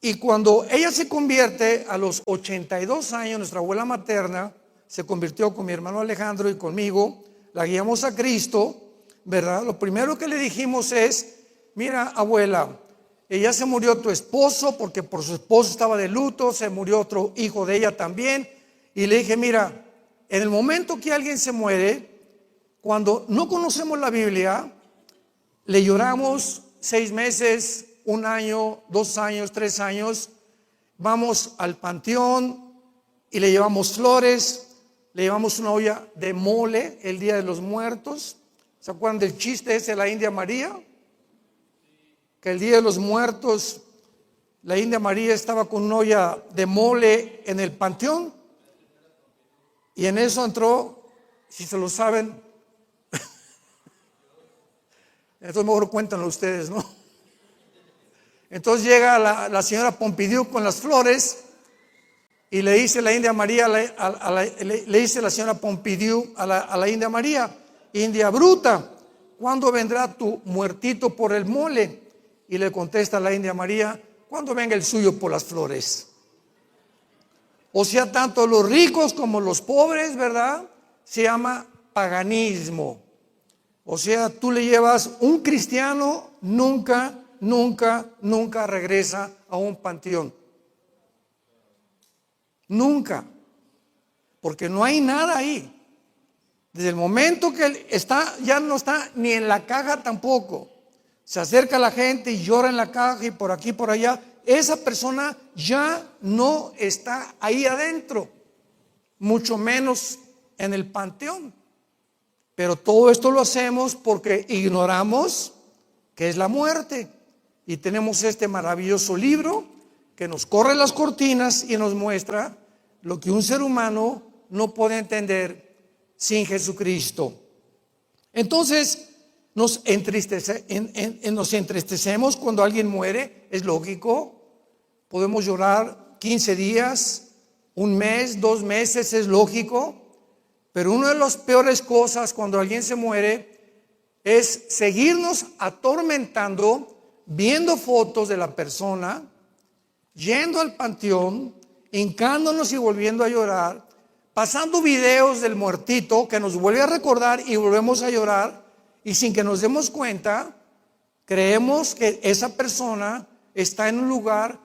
Y cuando ella se convierte a los 82 años, nuestra abuela materna se convirtió con mi hermano Alejandro y conmigo, la guiamos a Cristo, ¿verdad? Lo primero que le dijimos es: mira, abuela, ella se murió tu esposo porque por su esposo estaba de luto, se murió otro hijo de ella también. Y le dije: mira, en el momento que alguien se muere, cuando no conocemos la Biblia, le lloramos 6 meses, 1 año, 2 años, 3 años, vamos al panteón y le llevamos flores, le llevamos una olla de mole el Día de los Muertos. ¿Se acuerdan del chiste ese de la India María? Que el Día de los Muertos, la India María estaba con una olla de mole en el panteón y en eso entró Si se lo saben, entonces mejor cuéntanlo ustedes, ¿no? Entonces llega la señora Pompidou con las flores y le dice la India María, le dice la señora Pompidou a la India María: India bruta, ¿cuándo vendrá tu muertito por el mole? Y le contesta la India María: cuando venga el suyo por las flores. O sea, tanto los ricos como los pobres, ¿verdad? Se llama paganismo. O sea, tú le llevas, un cristiano nunca regresa a un panteón. Nunca. Porque no hay nada ahí. Desde el momento que él está, ya no está ni en la caja tampoco. Se acerca la gente y llora en la caja y por aquí, por allá. Esa persona ya no está ahí adentro, mucho menos en el panteón. Pero todo esto lo hacemos porque ignoramos qué es la muerte. Y tenemos este maravilloso libro que nos corre las cortinas y nos muestra lo que un ser humano no puede entender sin Jesucristo. Entonces nos entristecemos cuando alguien muere, es lógico. Podemos llorar 15 días, un mes, 2 meses, es lógico. Pero una de las peores cosas cuando alguien se muere es seguirnos atormentando, viendo fotos de la persona, yendo al panteón, hincándonos y volviendo a llorar, pasando videos del muertito que nos vuelve a recordar y volvemos a llorar, y sin que nos demos cuenta, creemos que esa persona está en un lugar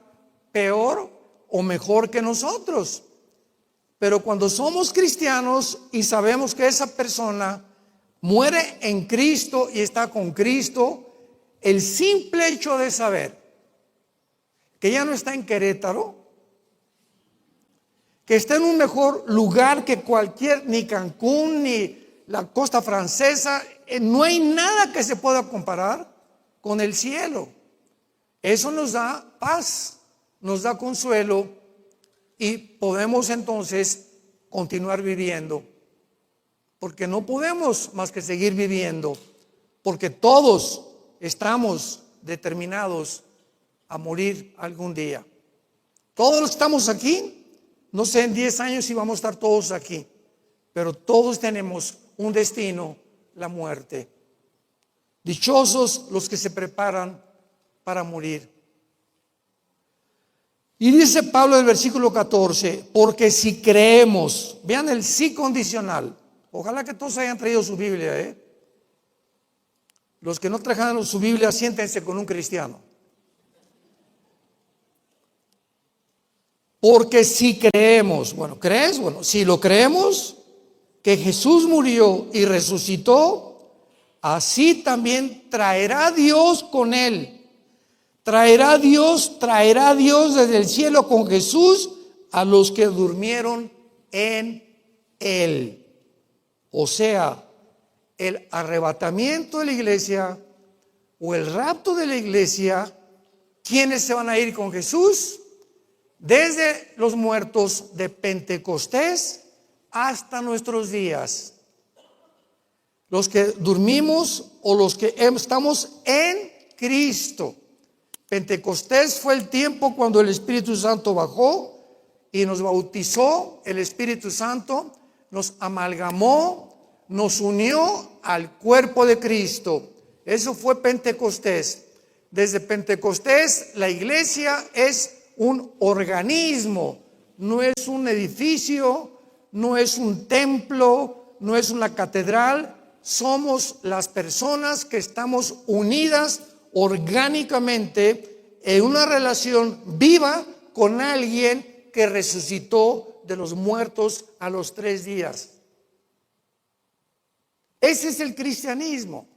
peor o mejor que nosotros. Pero cuando somos cristianos y sabemos que esa persona muere en Cristo y está con Cristo, el simple hecho de saber que ya no está en Querétaro, que está en un mejor lugar que ni Cancún, ni la costa francesa, no hay nada que se pueda comparar con el cielo. Eso nos da paz, nos da consuelo y podemos entonces continuar viviendo. Porque no podemos más que seguir viviendo, porque todos estamos determinados a morir algún día. Todos los que estamos aquí, no sé en 10 años si vamos a estar todos aquí, pero todos tenemos un destino, la muerte. Dichosos los que se preparan para morir. Y dice Pablo en el versículo 14, porque si creemos, vean el sí condicional. Ojalá que todos hayan traído su Biblia, Los que no trajeron su Biblia, siéntense con un cristiano. Porque si creemos, ¿crees? Si lo creemos, que Jesús murió y resucitó, así también traerá Dios con él. Traerá Dios desde el cielo con Jesús a los que durmieron en él. O sea, el arrebatamiento de la iglesia o el rapto de la iglesia, ¿quiénes se van a ir con Jesús? Desde los muertos de Pentecostés hasta nuestros días. Los que dormimos o los que estamos en Cristo. Pentecostés fue el tiempo cuando el Espíritu Santo bajó y nos bautizó. El Espíritu Santo nos amalgamó, nos unió al cuerpo de Cristo. Eso fue Pentecostés. Desde Pentecostés la iglesia es un organismo, no es un edificio, no es un templo, no es una catedral. Somos las personas que estamos unidas orgánicamente en una relación viva con alguien que resucitó de los muertos a los 3 días. Ese es el cristianismo.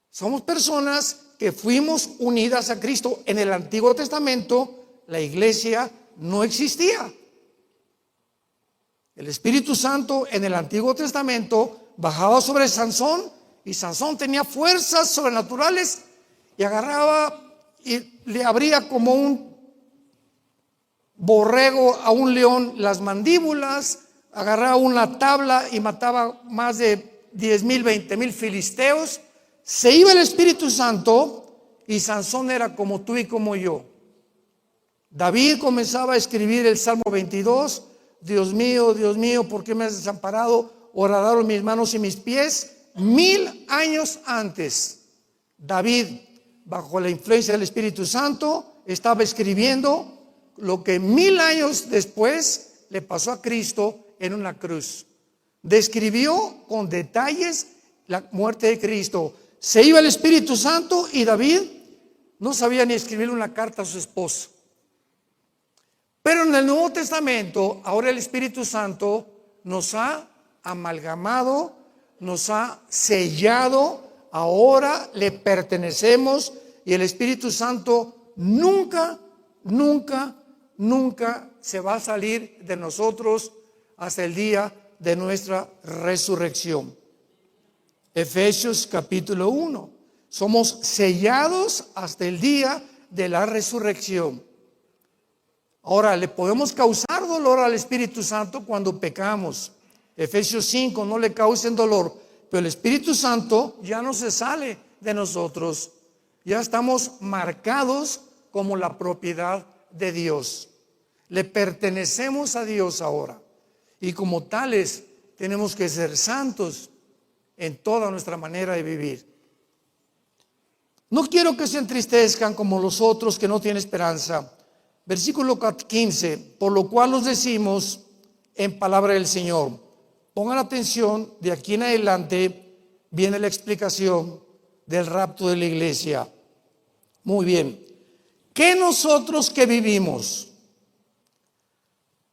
Somos personas que fuimos unidas a Cristo. En el Antiguo Testamento la iglesia no existía. El Espíritu Santo en el Antiguo Testamento bajaba sobre Sansón y Sansón tenía fuerzas sobrenaturales y agarraba y le abría como un borrego a un león las mandíbulas, agarraba una tabla y mataba más de 10,000, 20,000 filisteos. Se iba el Espíritu Santo y Sansón era como tú y como yo. David comenzaba a escribir el Salmo 22. Dios mío, ¿por qué me has desamparado? Horadaron mis manos y mis pies. 1000 años antes, David, bajo la influencia del Espíritu Santo, estaba escribiendo lo que 1000 años después le pasó a Cristo en una cruz. Describió con detalles la muerte de Cristo. Se iba el Espíritu Santo y David no sabía ni escribir una carta a su esposa. Pero en el Nuevo Testamento, ahora el Espíritu Santo nos ha amalgamado, nos ha sellado, ahora le pertenecemos y el Espíritu Santo nunca se va a salir de nosotros hasta el día de nuestra resurrección. Efesios capítulo 1. Somos sellados hasta el día de la resurrección. Ahora, le podemos causar dolor al Espíritu Santo cuando pecamos. Efesios 5, no le causen dolor, pero el Espíritu Santo ya no se sale de nosotros. Ya estamos marcados como la propiedad de Dios. Le pertenecemos a Dios ahora. Y como tales, tenemos que ser santos en toda nuestra manera de vivir. No quiero que se entristezcan como los otros que no tienen esperanza. Versículo 15, por lo cual os decimos en palabra del Señor. Pongan atención, de aquí en adelante viene la explicación del rapto de la iglesia. Muy bien. Que nosotros que vivimos,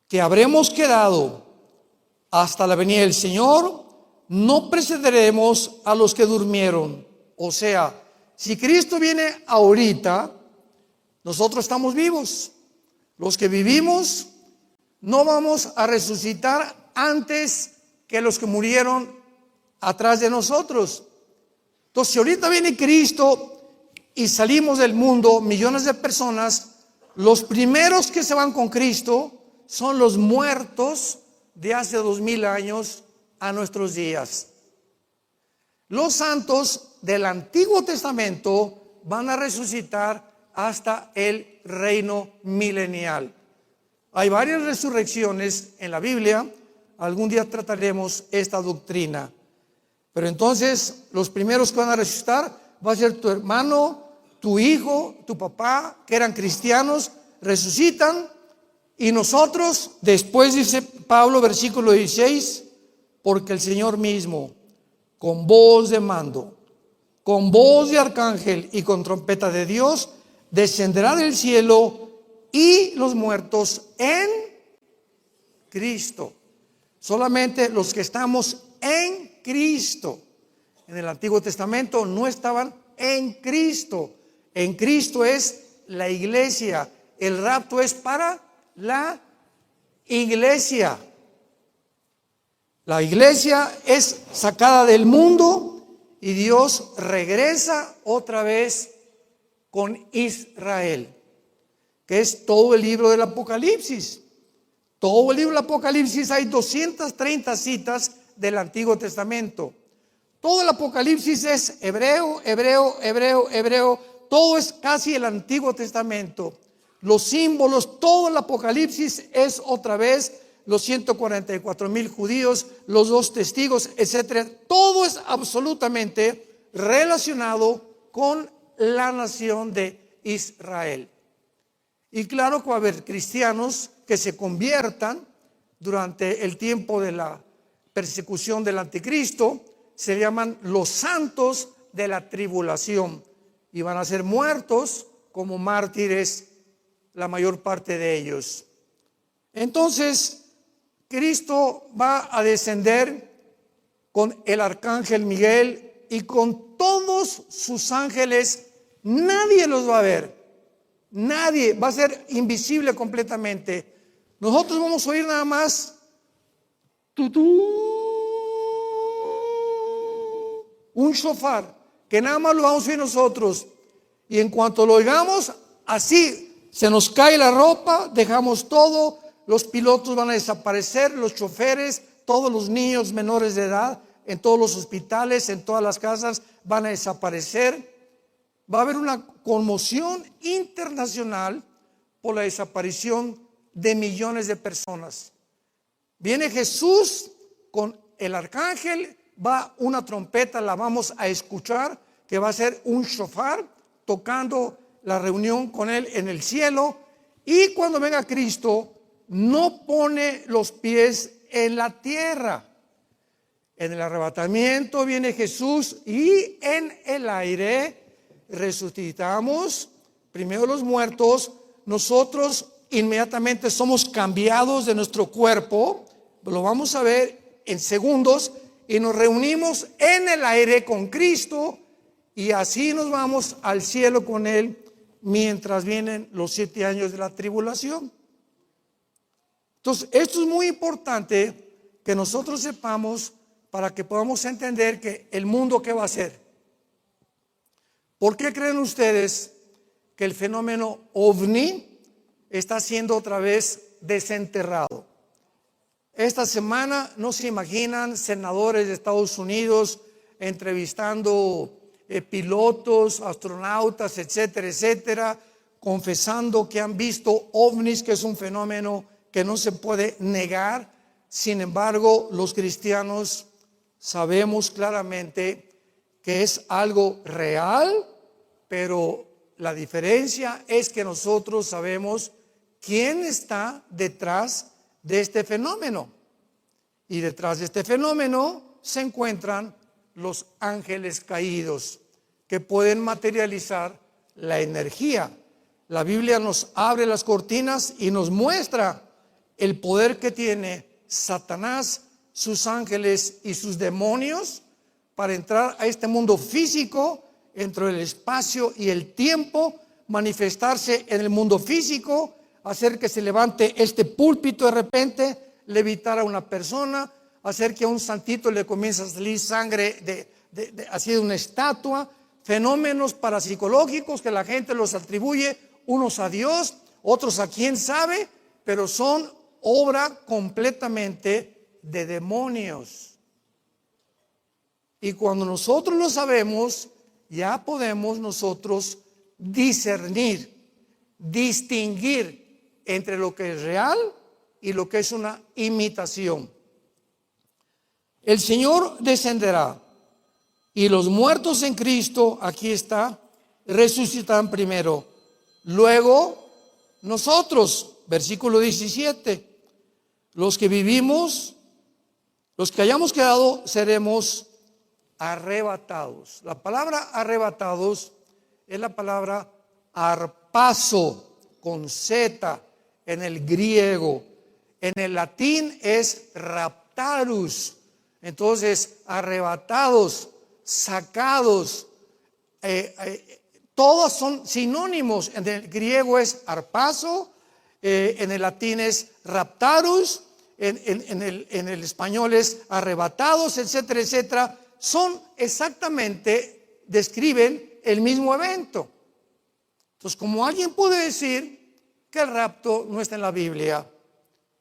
que habremos quedado hasta la venida del Señor, no precederemos a los que durmieron. O sea, si Cristo viene ahorita, nosotros estamos vivos. Los que vivimos no vamos a resucitar antes que los que murieron atrás de nosotros. Entonces, si ahorita viene Cristo y salimos del mundo, millones de personas, los primeros que se van con Cristo son los muertos de hace 2000 años a nuestros días. Los santos del Antiguo Testamento van a resucitar hasta el reino milenial. Hay varias resurrecciones en la Biblia. Algún día trataremos esta doctrina. Pero entonces los primeros que van a resucitar va a ser tu hermano, tu hijo, tu papá, que eran cristianos, resucitan. Y nosotros, después dice Pablo, versículo 16, porque el Señor mismo, con voz de mando, con voz de arcángel y con trompeta de Dios, descenderá del cielo y los muertos en Cristo. Solamente los que estamos en Cristo. En el Antiguo Testamento no estaban en Cristo. En Cristo es la iglesia. El rapto es para la iglesia. La iglesia es sacada del mundo y Dios regresa otra vez con Israel, que es todo el libro del Apocalipsis. Todo el libro del Apocalipsis hay 230 citas del Antiguo Testamento. Todo el Apocalipsis es hebreo. Todo es casi el Antiguo Testamento. Los símbolos, todo el Apocalipsis es otra vez los 144,000 judíos, los 2 testigos, etcétera. Todo es absolutamente relacionado con la nación de Israel. Y claro que va a haber cristianos que se conviertan durante el tiempo de la persecución del anticristo. Se llaman los santos de la tribulación y van a ser muertos como mártires la mayor parte de ellos. Entonces Cristo va a descender con el arcángel Miguel y con todos sus ángeles. Nadie los va a ver. Nadie, va a ser invisible completamente. Nosotros vamos a oír nada más un shofar, que nada más lo vamos a oír nosotros. Y en cuanto lo oigamos, así se nos cae la ropa, dejamos todo, los pilotos van a desaparecer, los choferes, todos los niños menores de edad, en todos los hospitales, en todas las casas, van a desaparecer. Va a haber una conmoción internacional por la desaparición de millones de personas. Viene Jesús con el arcángel, va una trompeta, la vamos a escuchar, que va a ser un shofar tocando la reunión con él en el cielo. Y cuando venga Cristo, no pone los pies en la tierra. En el arrebatamiento viene Jesús y en el aire resucitamos, primero los muertos, nosotros inmediatamente somos cambiados de nuestro cuerpo, lo vamos a ver en segundos, y nos reunimos en el aire con Cristo, y así nos vamos al cielo con Él mientras vienen los 7 años de la tribulación. Entonces, esto es muy importante que nosotros sepamos para que podamos entender que el mundo, ¿qué va a hacer? ¿Por qué creen ustedes que el fenómeno ovni está siendo otra vez desenterrado? Esta semana, no se imaginan, senadores de Estados Unidos entrevistando pilotos, astronautas, etcétera, etcétera, confesando que han visto ovnis, que es un fenómeno que no se puede negar. Sin embargo, los cristianos sabemos claramente que es algo real, pero la diferencia es que nosotros sabemos quién está detrás de este fenómeno. Y detrás de este fenómeno se encuentran los ángeles caídos, que pueden materializar la energía. La Biblia nos abre las cortinas y nos muestra el poder que tiene Satanás, sus ángeles y sus demonios para entrar a este mundo físico, entre el espacio y el tiempo, manifestarse en el mundo físico, hacer que se levante este púlpito de repente, levitar a una persona, hacer que a un santito le comience a salir sangre así de una estatua, fenómenos parapsicológicos que la gente los atribuye unos a Dios, otros a quién sabe, pero son obra completamente de demonios. Y cuando nosotros lo sabemos, ya podemos nosotros discernir, distinguir entre lo que es real y lo que es una imitación. El Señor descenderá y los muertos en Cristo, aquí está, resucitarán primero. Luego nosotros, versículo 17, los que vivimos, los que hayamos quedado, seremos arrebatados. La palabra arrebatados es la palabra arpazo, con Z en el griego. En el latín es raptarus. Entonces, arrebatados, sacados, todos son sinónimos. En el griego es arpazo, en el latín es raptarus, en el español es arrebatados, etcétera, etcétera. Son exactamente, describen el mismo evento. Entonces, como alguien puede decir que el rapto no está en la Biblia,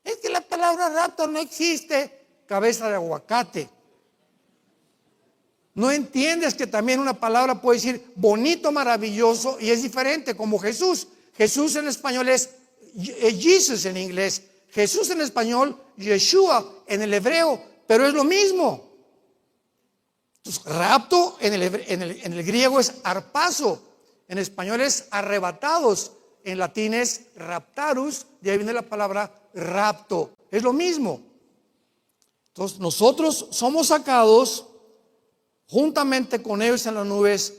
es que la palabra rapto no existe, cabeza de aguacate. No entiendes que también una palabra puede decir bonito, maravilloso, y es diferente, como Jesús. Jesús en español es Jesus en inglés, Jesús en español, Yeshua en el hebreo, pero es lo mismo. Entonces, rapto en el griego es arpazo, en español es arrebatados, en latín es raptarus, de ahí viene la palabra rapto, es lo mismo. Entonces, nosotros somos sacados juntamente con ellos en las nubes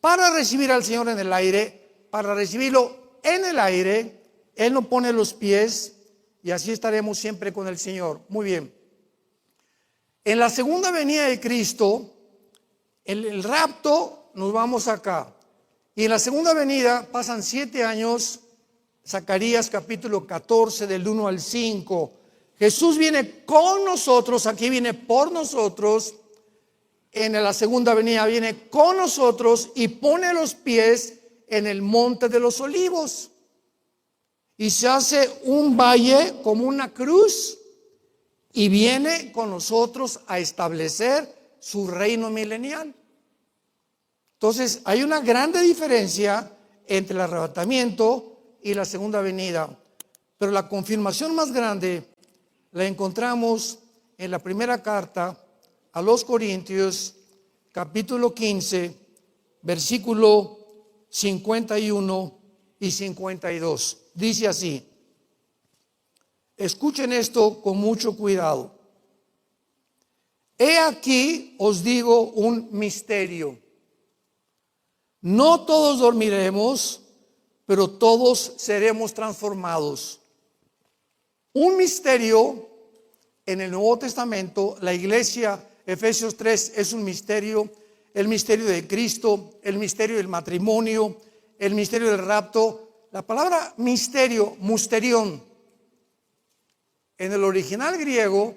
para recibir al Señor en el aire, para recibirlo en el aire. Él nos pone los pies y así estaremos siempre con el Señor. Muy bien. En la segunda venida de Cristo, el rapto, nos vamos acá. Y en la segunda venida pasan 7 años, Zacarías capítulo 14 del 1 al 5. Jesús viene con nosotros, aquí viene por nosotros. En la segunda venida viene con nosotros y pone los pies en el monte de los olivos. y se hace un valle como una cruz y viene con nosotros a establecer su reino milenial. Entonces hay una grande diferencia entre el arrebatamiento y la segunda venida, pero la confirmación más grande la encontramos en la primera carta a los Corintios, capítulo 15, versículo 51 y 52. Dice así, escuchen esto con mucho cuidado. He aquí os digo un misterio. No todos dormiremos, pero todos seremos transformados. Un misterio en el Nuevo Testamento, la iglesia, Efesios 3, es un misterio, el misterio de Cristo, el misterio del matrimonio, el misterio del rapto. La palabra misterio, musterión, en el original griego,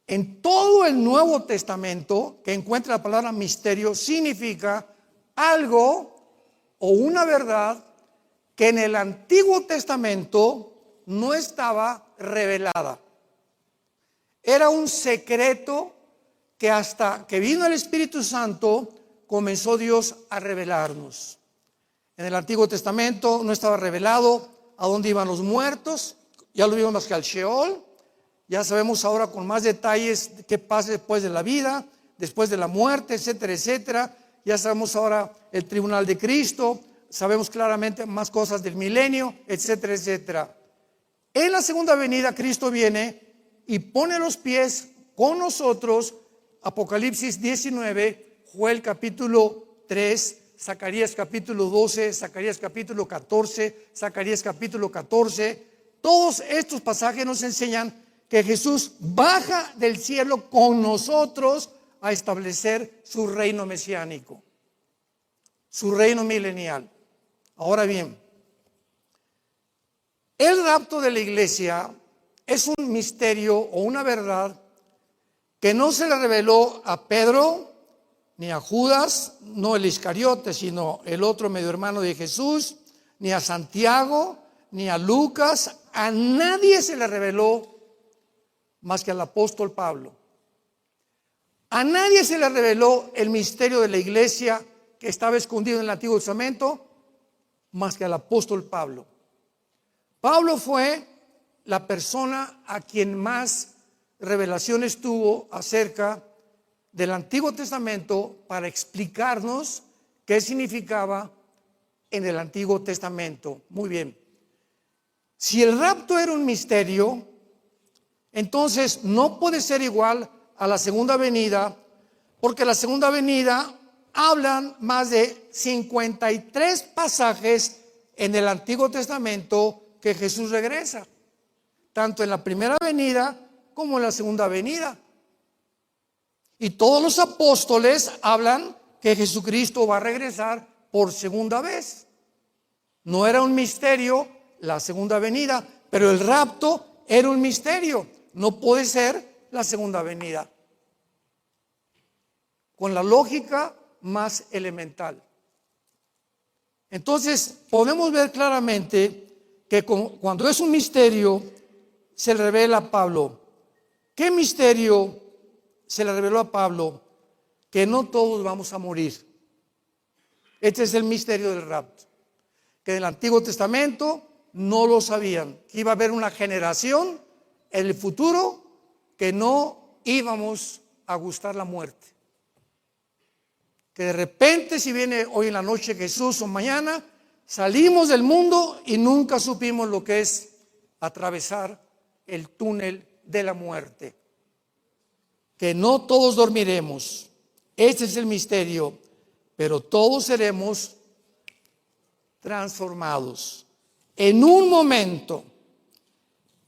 en todo el Nuevo Testamento, que encuentra la palabra misterio, significa algo o una verdad que en el Antiguo Testamento no estaba revelada. Era un secreto que hasta que vino el Espíritu Santo comenzó Dios a revelarnos. En el Antiguo Testamento no estaba revelado a dónde iban los muertos, ya lo vimos más que al Sheol. Ya sabemos ahora con más detalles qué pasa después de la vida, después de la muerte, etcétera, etcétera. Ya sabemos ahora el tribunal de Cristo, sabemos claramente más cosas del milenio, etcétera, etcétera. En la segunda venida Cristo viene y pone los pies con nosotros, Apocalipsis 19, Joel capítulo 3, Zacarías capítulo 12, Zacarías capítulo 14, Zacarías capítulo 14. Todos estos pasajes nos enseñan que Jesús baja del cielo con nosotros a establecer su reino mesiánico, su reino milenial. Ahora bien, el rapto de la iglesia es un misterio o una verdad que no se le reveló a Pedro ni a Judas, no el Iscariote, sino el otro medio hermano de Jesús, ni a Santiago, ni a Lucas. A nadie se le reveló más que al apóstol Pablo. A nadie se le reveló el misterio de la iglesia que estaba escondido en el Antiguo Testamento más que al apóstol Pablo. Pablo fue la persona a quien más revelaciones tuvo acerca del Antiguo Testamento para explicarnos qué significaba en el Antiguo Testamento. Muy bien. Si el rapto era un misterio, entonces no puede ser igual a la segunda venida, porque la segunda venida hablan más de 53 pasajes en el Antiguo Testamento que Jesús regresa, tanto en la primera venida como en la segunda venida. Y todos los apóstoles hablan que Jesucristo va a regresar por segunda vez. No era un misterio la segunda venida, pero el rapto era un misterio. No puede ser la segunda venida. Con la lógica más elemental. Entonces, podemos ver claramente que cuando es un misterio, se le revela a Pablo. ¿Qué misterio se le reveló a Pablo? Que no todos vamos a morir. Este es el misterio del rapto. Que en el Antiguo Testamento no lo sabían. Que iba a haber una generación en el futuro que no íbamos a gustar la muerte. Que de repente, si viene hoy en la noche Jesús o mañana, salimos del mundo y nunca supimos lo que es atravesar el túnel de la muerte. Que no todos dormiremos. Este es el misterio, pero todos seremos transformados. En un momento,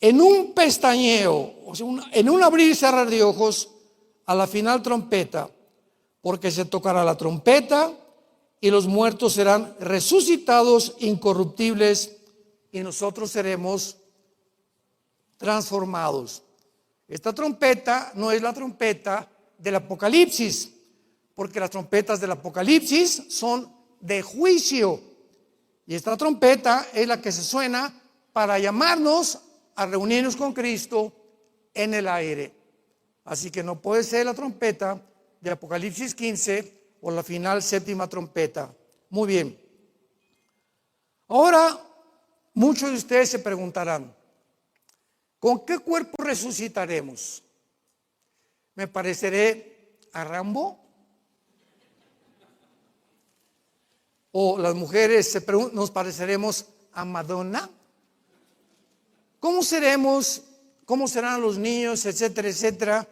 en un pestañeo, o sea, en un abrir y cerrar de ojos, a la final trompeta, porque se tocará la trompeta y los muertos serán resucitados incorruptibles y nosotros seremos transformados. Esta trompeta no es la trompeta del Apocalipsis, porque las trompetas del Apocalipsis son de juicio. Y esta trompeta es la que se suena para llamarnos a reunirnos con Cristo en el aire. Así que no puede ser la trompeta de Apocalipsis 15 o la final séptima trompeta. Muy bien. Ahora, muchos de ustedes se preguntarán, ¿con qué cuerpo resucitaremos? ¿Me pareceré a Rambo? ¿O las mujeres nos pareceremos a Madonna? ¿Cómo seremos? ¿Cómo serán los niños? Etcétera, etcétera.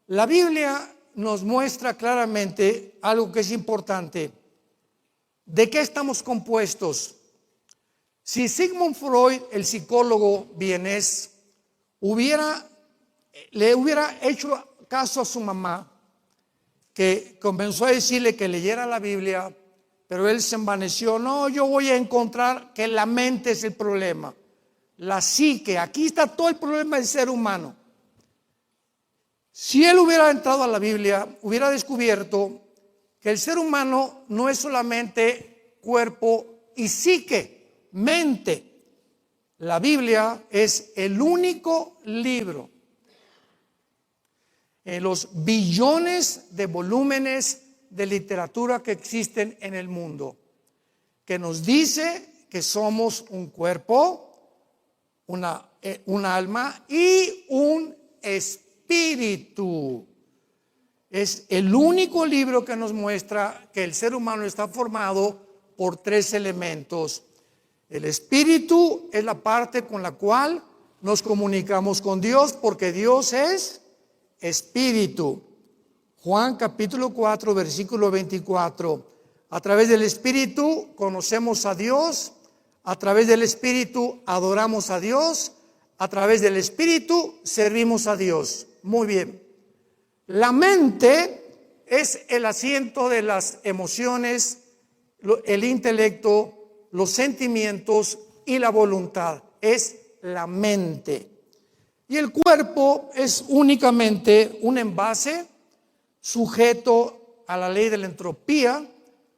La Biblia nos muestra claramente algo que es importante. ¿De qué estamos compuestos? Si Sigmund Freud, el psicólogo vienés, le hubiera hecho caso a su mamá, que comenzó a decirle que leyera la Biblia, pero él se envaneció. No, yo voy a encontrar que la mente es el problema, la psique, aquí está todo el problema del ser humano. Si él hubiera entrado a la Biblia, hubiera descubierto que el ser humano no es solamente cuerpo y psique, mente. La Biblia es el único libro en los billones de volúmenes de literatura que existen en el mundo, que nos dice que somos un cuerpo, un alma y un espíritu. Es el único libro que nos muestra que el ser humano está formado por tres elementos. El espíritu es la parte con la cual nos comunicamos con Dios, porque Dios es espíritu. Juan capítulo 4 versículo 24. A través del espíritu conocemos a Dios, a través del espíritu adoramos a Dios, a través del espíritu servimos a Dios. Muy bien. La mente es el asiento de las emociones, el intelecto, los sentimientos y la voluntad. Es la mente. Y el cuerpo es únicamente un envase sujeto a la ley de la entropía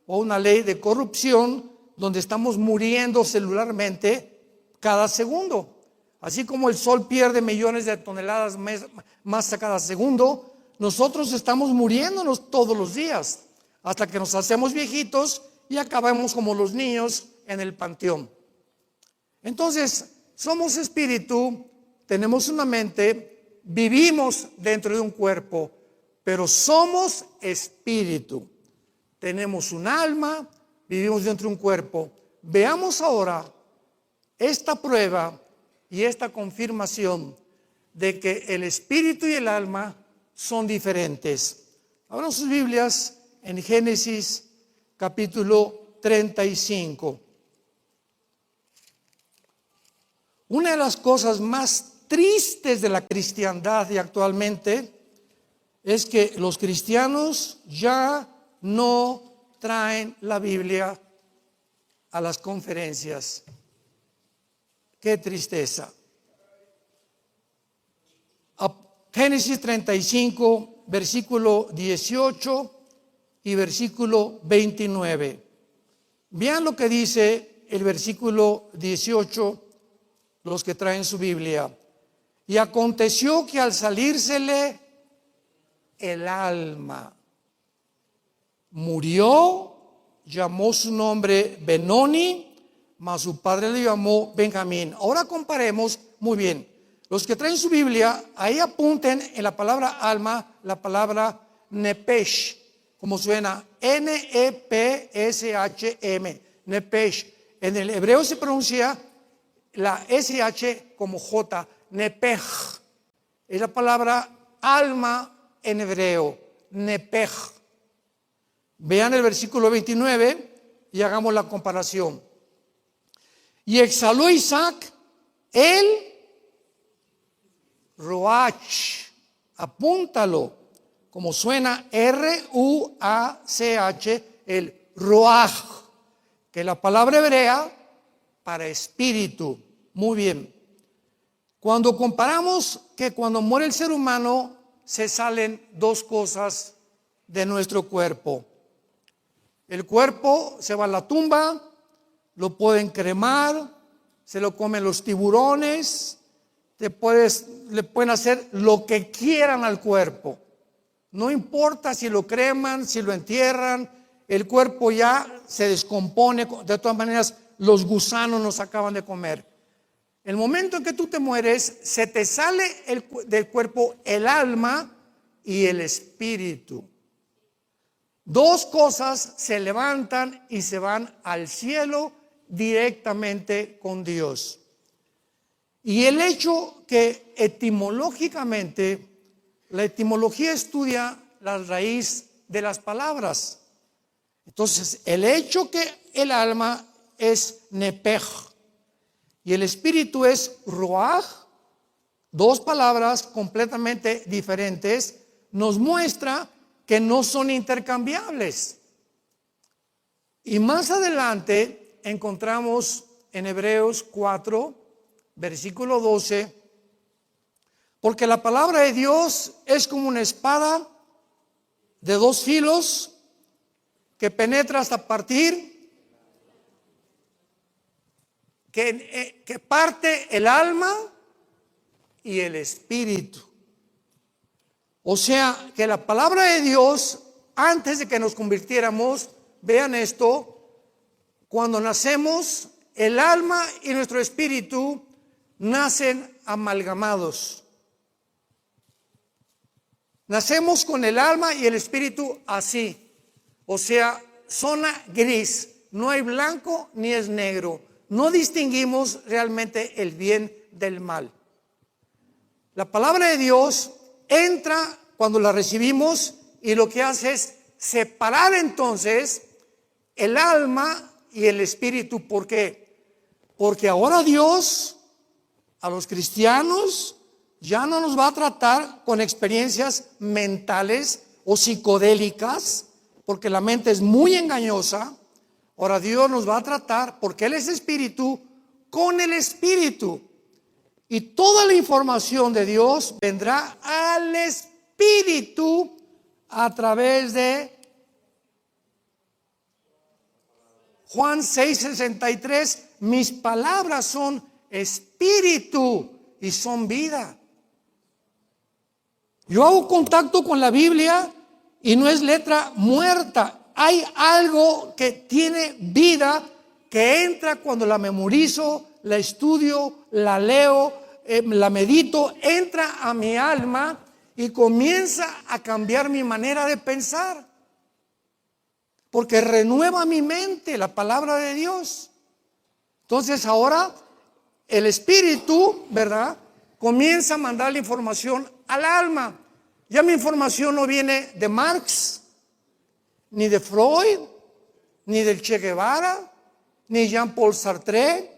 o una ley de corrupción, donde estamos muriendo celularmente cada segundo. Así como el sol pierde millones de toneladas masa cada segundo, nosotros estamos muriéndonos todos los días, hasta que nos hacemos viejitos y acabamos como los niños en el panteón. Entonces, somos espíritu, tenemos una mente, vivimos dentro de un cuerpo, pero somos espíritu. Tenemos un alma, vivimos dentro de un cuerpo. Veamos ahora esta prueba y esta confirmación de que el espíritu y el alma son diferentes. Abran sus Biblias en Génesis capítulo 35. Una de las cosas más tristes de la cristiandad y actualmente es que los cristianos ya no traen la Biblia a las conferencias. Qué tristeza. Génesis 35, versículo 18 y versículo 29. Vean lo que dice el versículo 18, los que traen su Biblia. Y aconteció que al salírsele el alma, murió, llamó su nombre Benoni, mas su padre le llamó Benjamín. Ahora comparemos, muy bien, los que traen su Biblia, ahí apunten en la palabra alma, la palabra nepesh, como suena, N-E-P-S-H-M, nepesh. En el hebreo se pronuncia la S-H como J, nepej. Es la palabra alma en hebreo, nepej. Vean el versículo 29 y hagamos la comparación. Y exhaló Isaac el Roach, apúntalo, como suena R-U-A-C-H, el Roach, que es la palabra hebrea para espíritu. Muy bien. Cuando comparamos que cuando muere el ser humano se salen dos cosas de nuestro cuerpo. El cuerpo se va a la tumba, lo pueden cremar, se lo comen los tiburones, le pueden hacer lo que quieran al cuerpo. No importa si lo creman, si lo entierran, el cuerpo ya se descompone. De todas maneras, los gusanos nos acaban de comer. El momento en que tú te mueres, se te sale del cuerpo el alma y el espíritu. Dos cosas se levantan y se van al cielo directamente con Dios. Y el hecho que etimológicamente, la etimología estudia la raíz de las palabras. Entonces, el hecho que el alma es nepej y el espíritu es ruach, dos palabras completamente diferentes, nos muestra que no son intercambiables. Y más adelante encontramos en Hebreos 4, versículo 12, porque la palabra de Dios es como una espada de dos filos que penetra hasta partir, que parte el alma y el espíritu. O sea, que la palabra de Dios, antes de que nos convirtiéramos, vean esto, cuando nacemos, el alma y nuestro espíritu nacen amalgamados. Nacemos con el alma y el espíritu así. O sea, zona gris. No hay blanco ni es negro. No distinguimos realmente el bien del mal. La palabra de Dios entra cuando la recibimos y lo que hace es separar entonces el alma y el espíritu. ¿Por qué? Porque ahora Dios a los cristianos ya no nos va a tratar con experiencias mentales o psicodélicas, porque la mente es muy engañosa. Ahora Dios nos va a tratar, porque Él es espíritu, con el espíritu. Y toda la información de Dios vendrá al espíritu a través de Juan 6:63. Mis palabras son espíritu y son vida. Yo hago contacto con la Biblia y no es letra muerta. Hay algo que tiene vida que entra cuando la memorizo, la estudio, la leo, la medito, entra a mi alma y comienza a cambiar mi manera de pensar. Porque renueva mi mente la palabra de Dios. Entonces ahora el espíritu, ¿verdad?, comienza a mandar la información al alma. Ya mi información no viene de Marx, ni de Freud, ni del Che Guevara, ni Jean-Paul Sartre,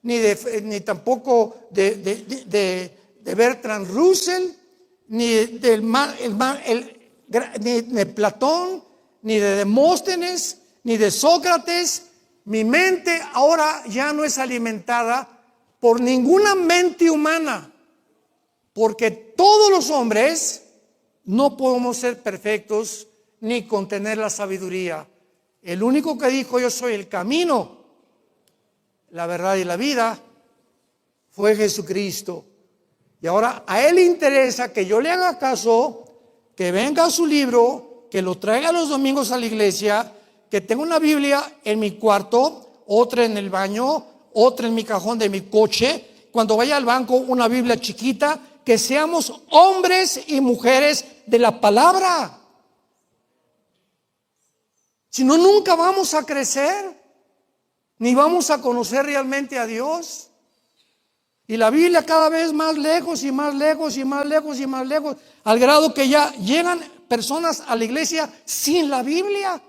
ni tampoco de Bertrand Russell, ni de Platón, ni de Demóstenes, ni de Sócrates. Mi mente ahora ya no es alimentada por ninguna mente humana, porque todos los hombres no podemos ser perfectos ni contener la sabiduría. El único que dijo yo soy el camino, la verdad y la vida fue Jesucristo. Y ahora a Él le interesa que yo le haga caso, que venga a su libro, que lo traiga los domingos a la iglesia, que tenga una Biblia en mi cuarto, otra en el baño, otra en mi cajón de mi coche, cuando vaya al banco una Biblia chiquita, que seamos hombres y mujeres de la palabra. Si no, nunca vamos a crecer, ni vamos a conocer realmente a Dios. Y la Biblia cada vez más lejos y más lejos y más lejos y más lejos, al grado que ya llegan personas a la iglesia sin la Biblia.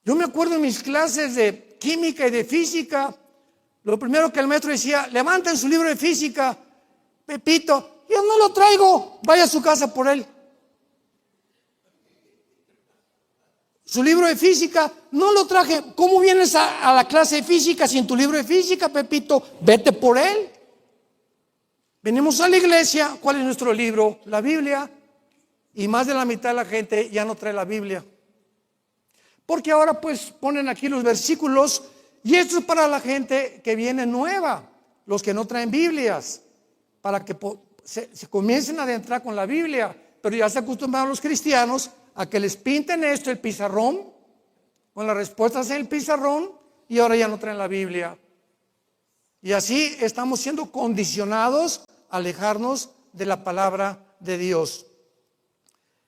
Yo me acuerdo en mis clases de química y de física, lo primero que el maestro decía: levanten su libro de física. Pepito, yo no lo traigo, vaya a su casa por él. Su libro de física, no lo traje. ¿Cómo vienes a la clase de física sin tu libro de física, Pepito? Vete por él. Venimos a la iglesia, ¿cuál es nuestro libro? La Biblia. Y más de la mitad de la gente ya no trae la Biblia. Porque ahora pues ponen aquí los versículos Y esto es para la gente que viene nueva, los que no traen Biblias, para que se comiencen a adentrar con la Biblia. Pero ya se acostumbraron los cristianos a que les pinten esto, el pizarrón, con las respuestas en el pizarrón, y ahora ya no traen la Biblia. Y así estamos siendo condicionados a alejarnos de la palabra de Dios.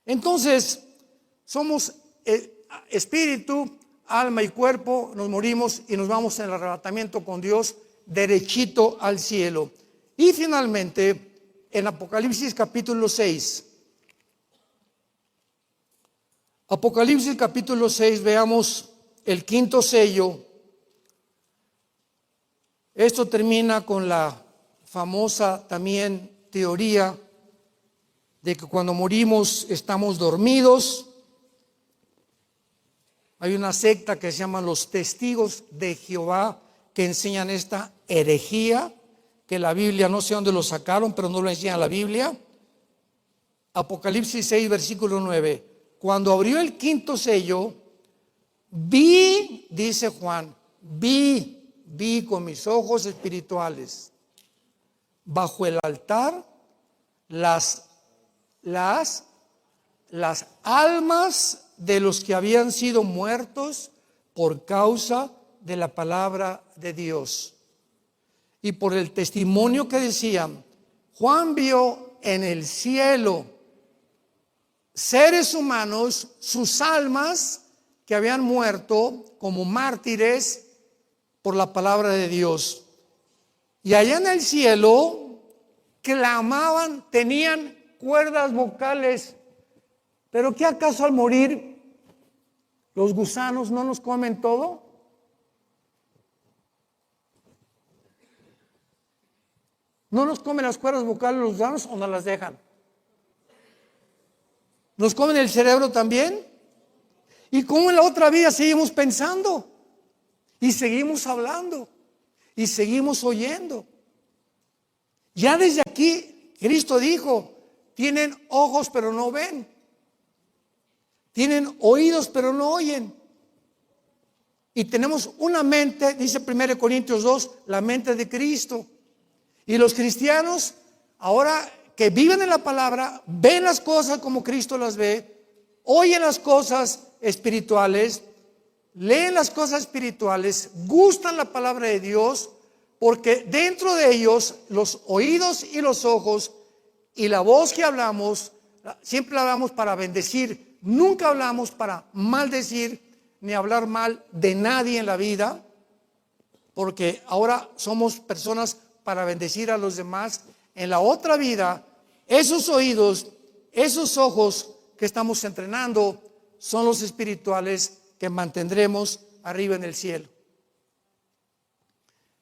Entonces, somos espíritu, alma y cuerpo, nos morimos y nos vamos en el arrebatamiento con Dios derechito al cielo. Y finalmente, en Apocalipsis capítulo 6. Apocalipsis capítulo 6, veamos el quinto sello. Esto termina con la famosa también teoría de que cuando morimos estamos dormidos. Hay una secta que se llama los Testigos de Jehová que enseñan esta herejía, que la Biblia no sé dónde lo sacaron, pero no lo enseña la Biblia. Apocalipsis 6, versículo 9. Cuando abrió el quinto sello, vi, dice Juan, vi con mis ojos espirituales, bajo el altar, las almas de los que habían sido muertos por causa de la palabra de Dios y por el testimonio que decían. Juan vio en el cielo seres humanos, sus almas que habían muerto como mártires por la palabra de Dios. Y allá en el cielo clamaban, tenían cuerdas vocales. ¿Pero qué acaso al morir los gusanos no nos comen todo? ¿No nos comen las cuerdas vocales los gusanos o nos las dejan? ¿Nos comen el cerebro también? ¿Y cómo en la otra vida seguimos pensando? Y seguimos hablando. Y seguimos oyendo. Ya desde aquí, Cristo dijo, tienen ojos pero no ven. Tienen oídos pero no oyen. Y tenemos una mente, dice 1 Corintios 2, la mente de Cristo. Y los cristianos, ahora que viven en la palabra, ven las cosas como Cristo las ve, oyen las cosas espirituales, leen las cosas espirituales, gustan la palabra de Dios, porque dentro de ellos los oídos y los ojos y la voz que hablamos, siempre hablamos para bendecir, nunca hablamos para maldecir ni hablar mal de nadie en la vida, porque ahora somos personas para bendecir a los demás. En la otra vida, esos oídos, esos ojos que estamos entrenando son los espirituales que mantendremos arriba en el cielo.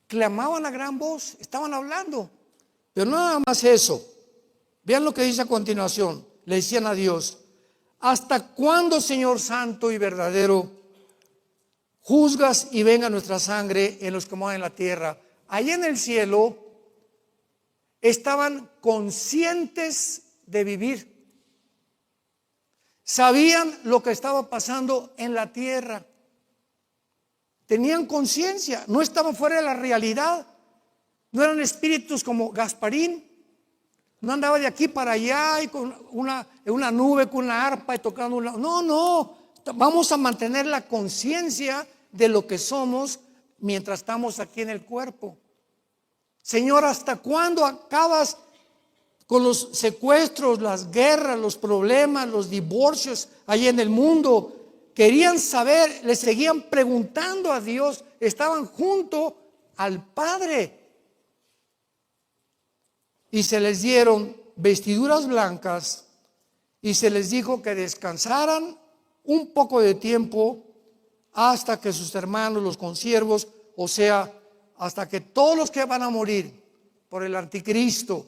Clamaban a gran voz, estaban hablando, pero no nada más eso. Vean lo que dice a continuación. Le decían a Dios: ¿hasta cuándo, Señor santo y verdadero, juzgas y venga nuestra sangre en los que moran en la tierra? Allá en el cielo estaban conscientes de vivir. Sabían lo que estaba pasando en la tierra. Tenían conciencia, no estaban fuera de la realidad. No eran espíritus como Gasparín. No andaba de aquí para allá y con una nube con una arpa y tocando una. No. Vamos a mantener la conciencia de lo que somos mientras estamos aquí en el cuerpo. Señor, ¿hasta cuándo acabas con los secuestros, las guerras, los problemas, los divorcios allá en el mundo? Querían saber, le seguían preguntando a Dios, estaban junto al Padre. Y se les dieron vestiduras blancas y se les dijo que descansaran un poco de tiempo hasta que sus hermanos, los consiervos, o sea, hasta que todos los que van a morir por el anticristo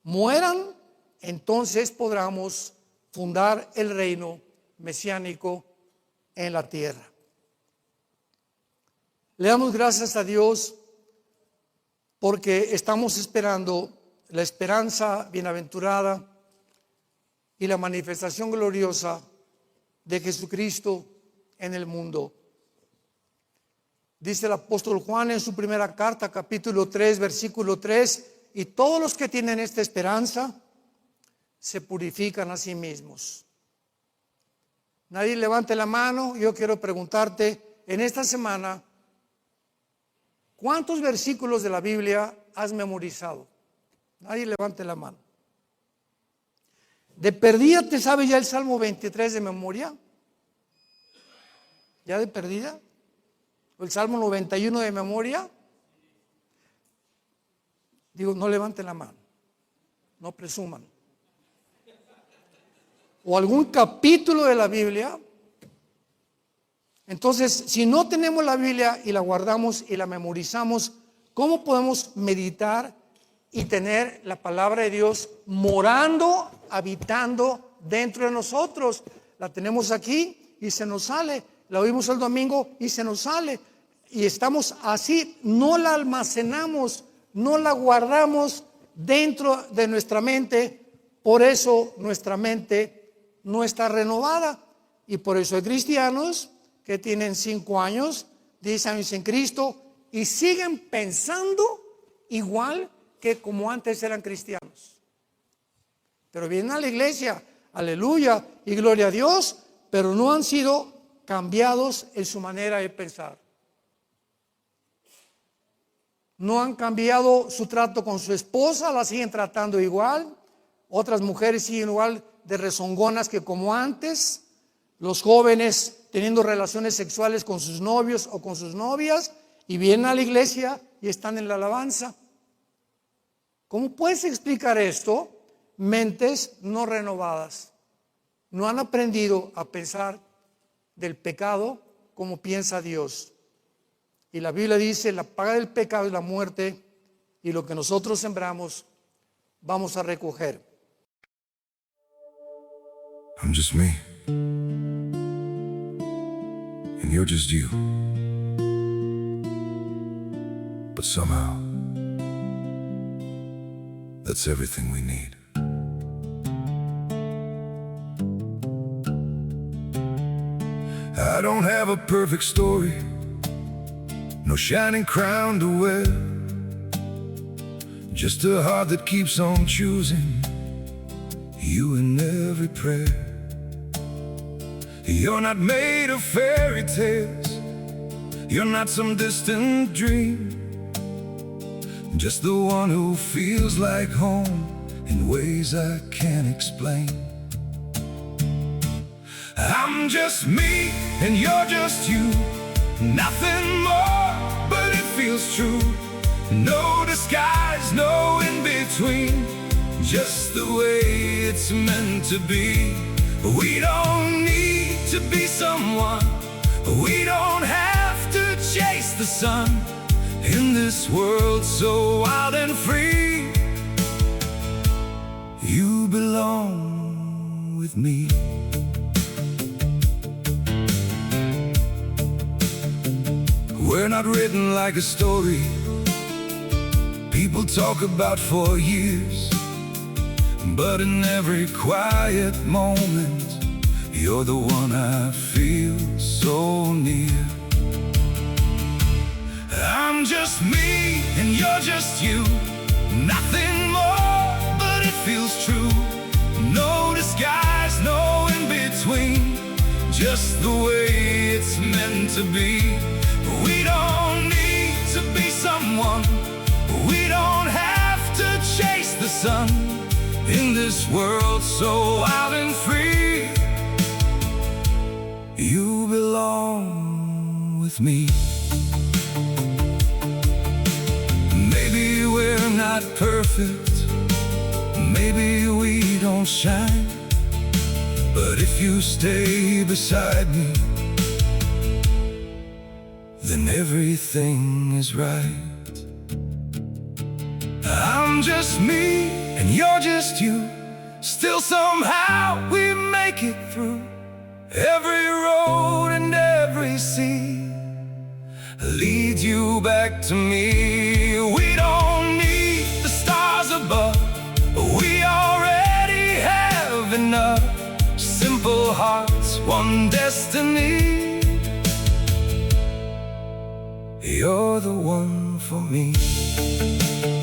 mueran, entonces podremos fundar el reino mesiánico en la tierra. Le damos gracias a Dios porque estamos esperando la esperanza bienaventurada y la manifestación gloriosa de Jesucristo en el mundo. Dice el apóstol Juan en su primera carta, capítulo 3, versículo 3, y todos los que tienen esta esperanza se purifican a sí mismos. Nadie levante la mano. Yo quiero preguntarte en esta semana, ¿cuántos versículos de la Biblia has memorizado? Nadie levante la mano. ¿De perdida te sabe ya el Salmo 23 de memoria? ¿Ya de perdida? ¿O el Salmo 91 de memoria? Digo, no levanten la mano, no presuman. ¿O algún capítulo de la Biblia? Entonces, si no tenemos la Biblia y la guardamos y la memorizamos, ¿cómo podemos meditar y tener la palabra de Dios morando, habitando dentro de nosotros? La tenemos aquí y se nos sale. La oímos el domingo y se nos sale. Y estamos así, no la almacenamos, no la guardamos dentro de nuestra mente. Por eso nuestra mente no está renovada. Y por eso hay cristianos que tienen 5 años, 10 años en Cristo y siguen pensando igual que como antes eran cristianos. Pero vienen a la iglesia, aleluya y gloria a Dios, pero no han sido cambiados en su manera de pensar. No han cambiado su trato con su esposa, la siguen tratando igual. Otras mujeres siguen igual de rezongonas que como antes. Los jóvenes teniendo relaciones sexuales con sus novios o con sus novias y vienen a la iglesia y están en la alabanza. ¿Cómo puedes explicar esto? Mentes no renovadas. No han aprendido a pensar del pecado como piensa Dios. Y la Biblia dice, la paga del pecado es la muerte, y lo que nosotros sembramos vamos a recoger. I'm just me, and you're just you. But somehow, that's everything we need. I don't have a perfect story, no shining crown to wear, just a heart that keeps on choosing you in every prayer. You're not made of fairy tales, you're not some distant dream, just the one who feels like home in ways I can't explain. I'm just me and you're just you, nothing more, but it feels true. No disguise, no in between, just the way it's meant to be. We don't need to be someone, we don't have to chase the sun. In this world so wild and free, you belong with me. We're not written like a story people talk about for years, but in every quiet moment, you're the one I feel so near. I'm just me and you're just you, nothing more, but it feels true. No disguise, no in between, just the way it's meant to be. We don't need to be someone, we don't have to chase the sun. In this world so wild and free, you belong with me. Maybe we're not perfect, maybe we don't shine, but if you stay beside me, then everything is right. I'm just me and you're just you, still somehow we make it through. Every road and every sea leads you back to me. We don't need the stars above, we already have enough. Simple hearts, one destiny. you're the one for me.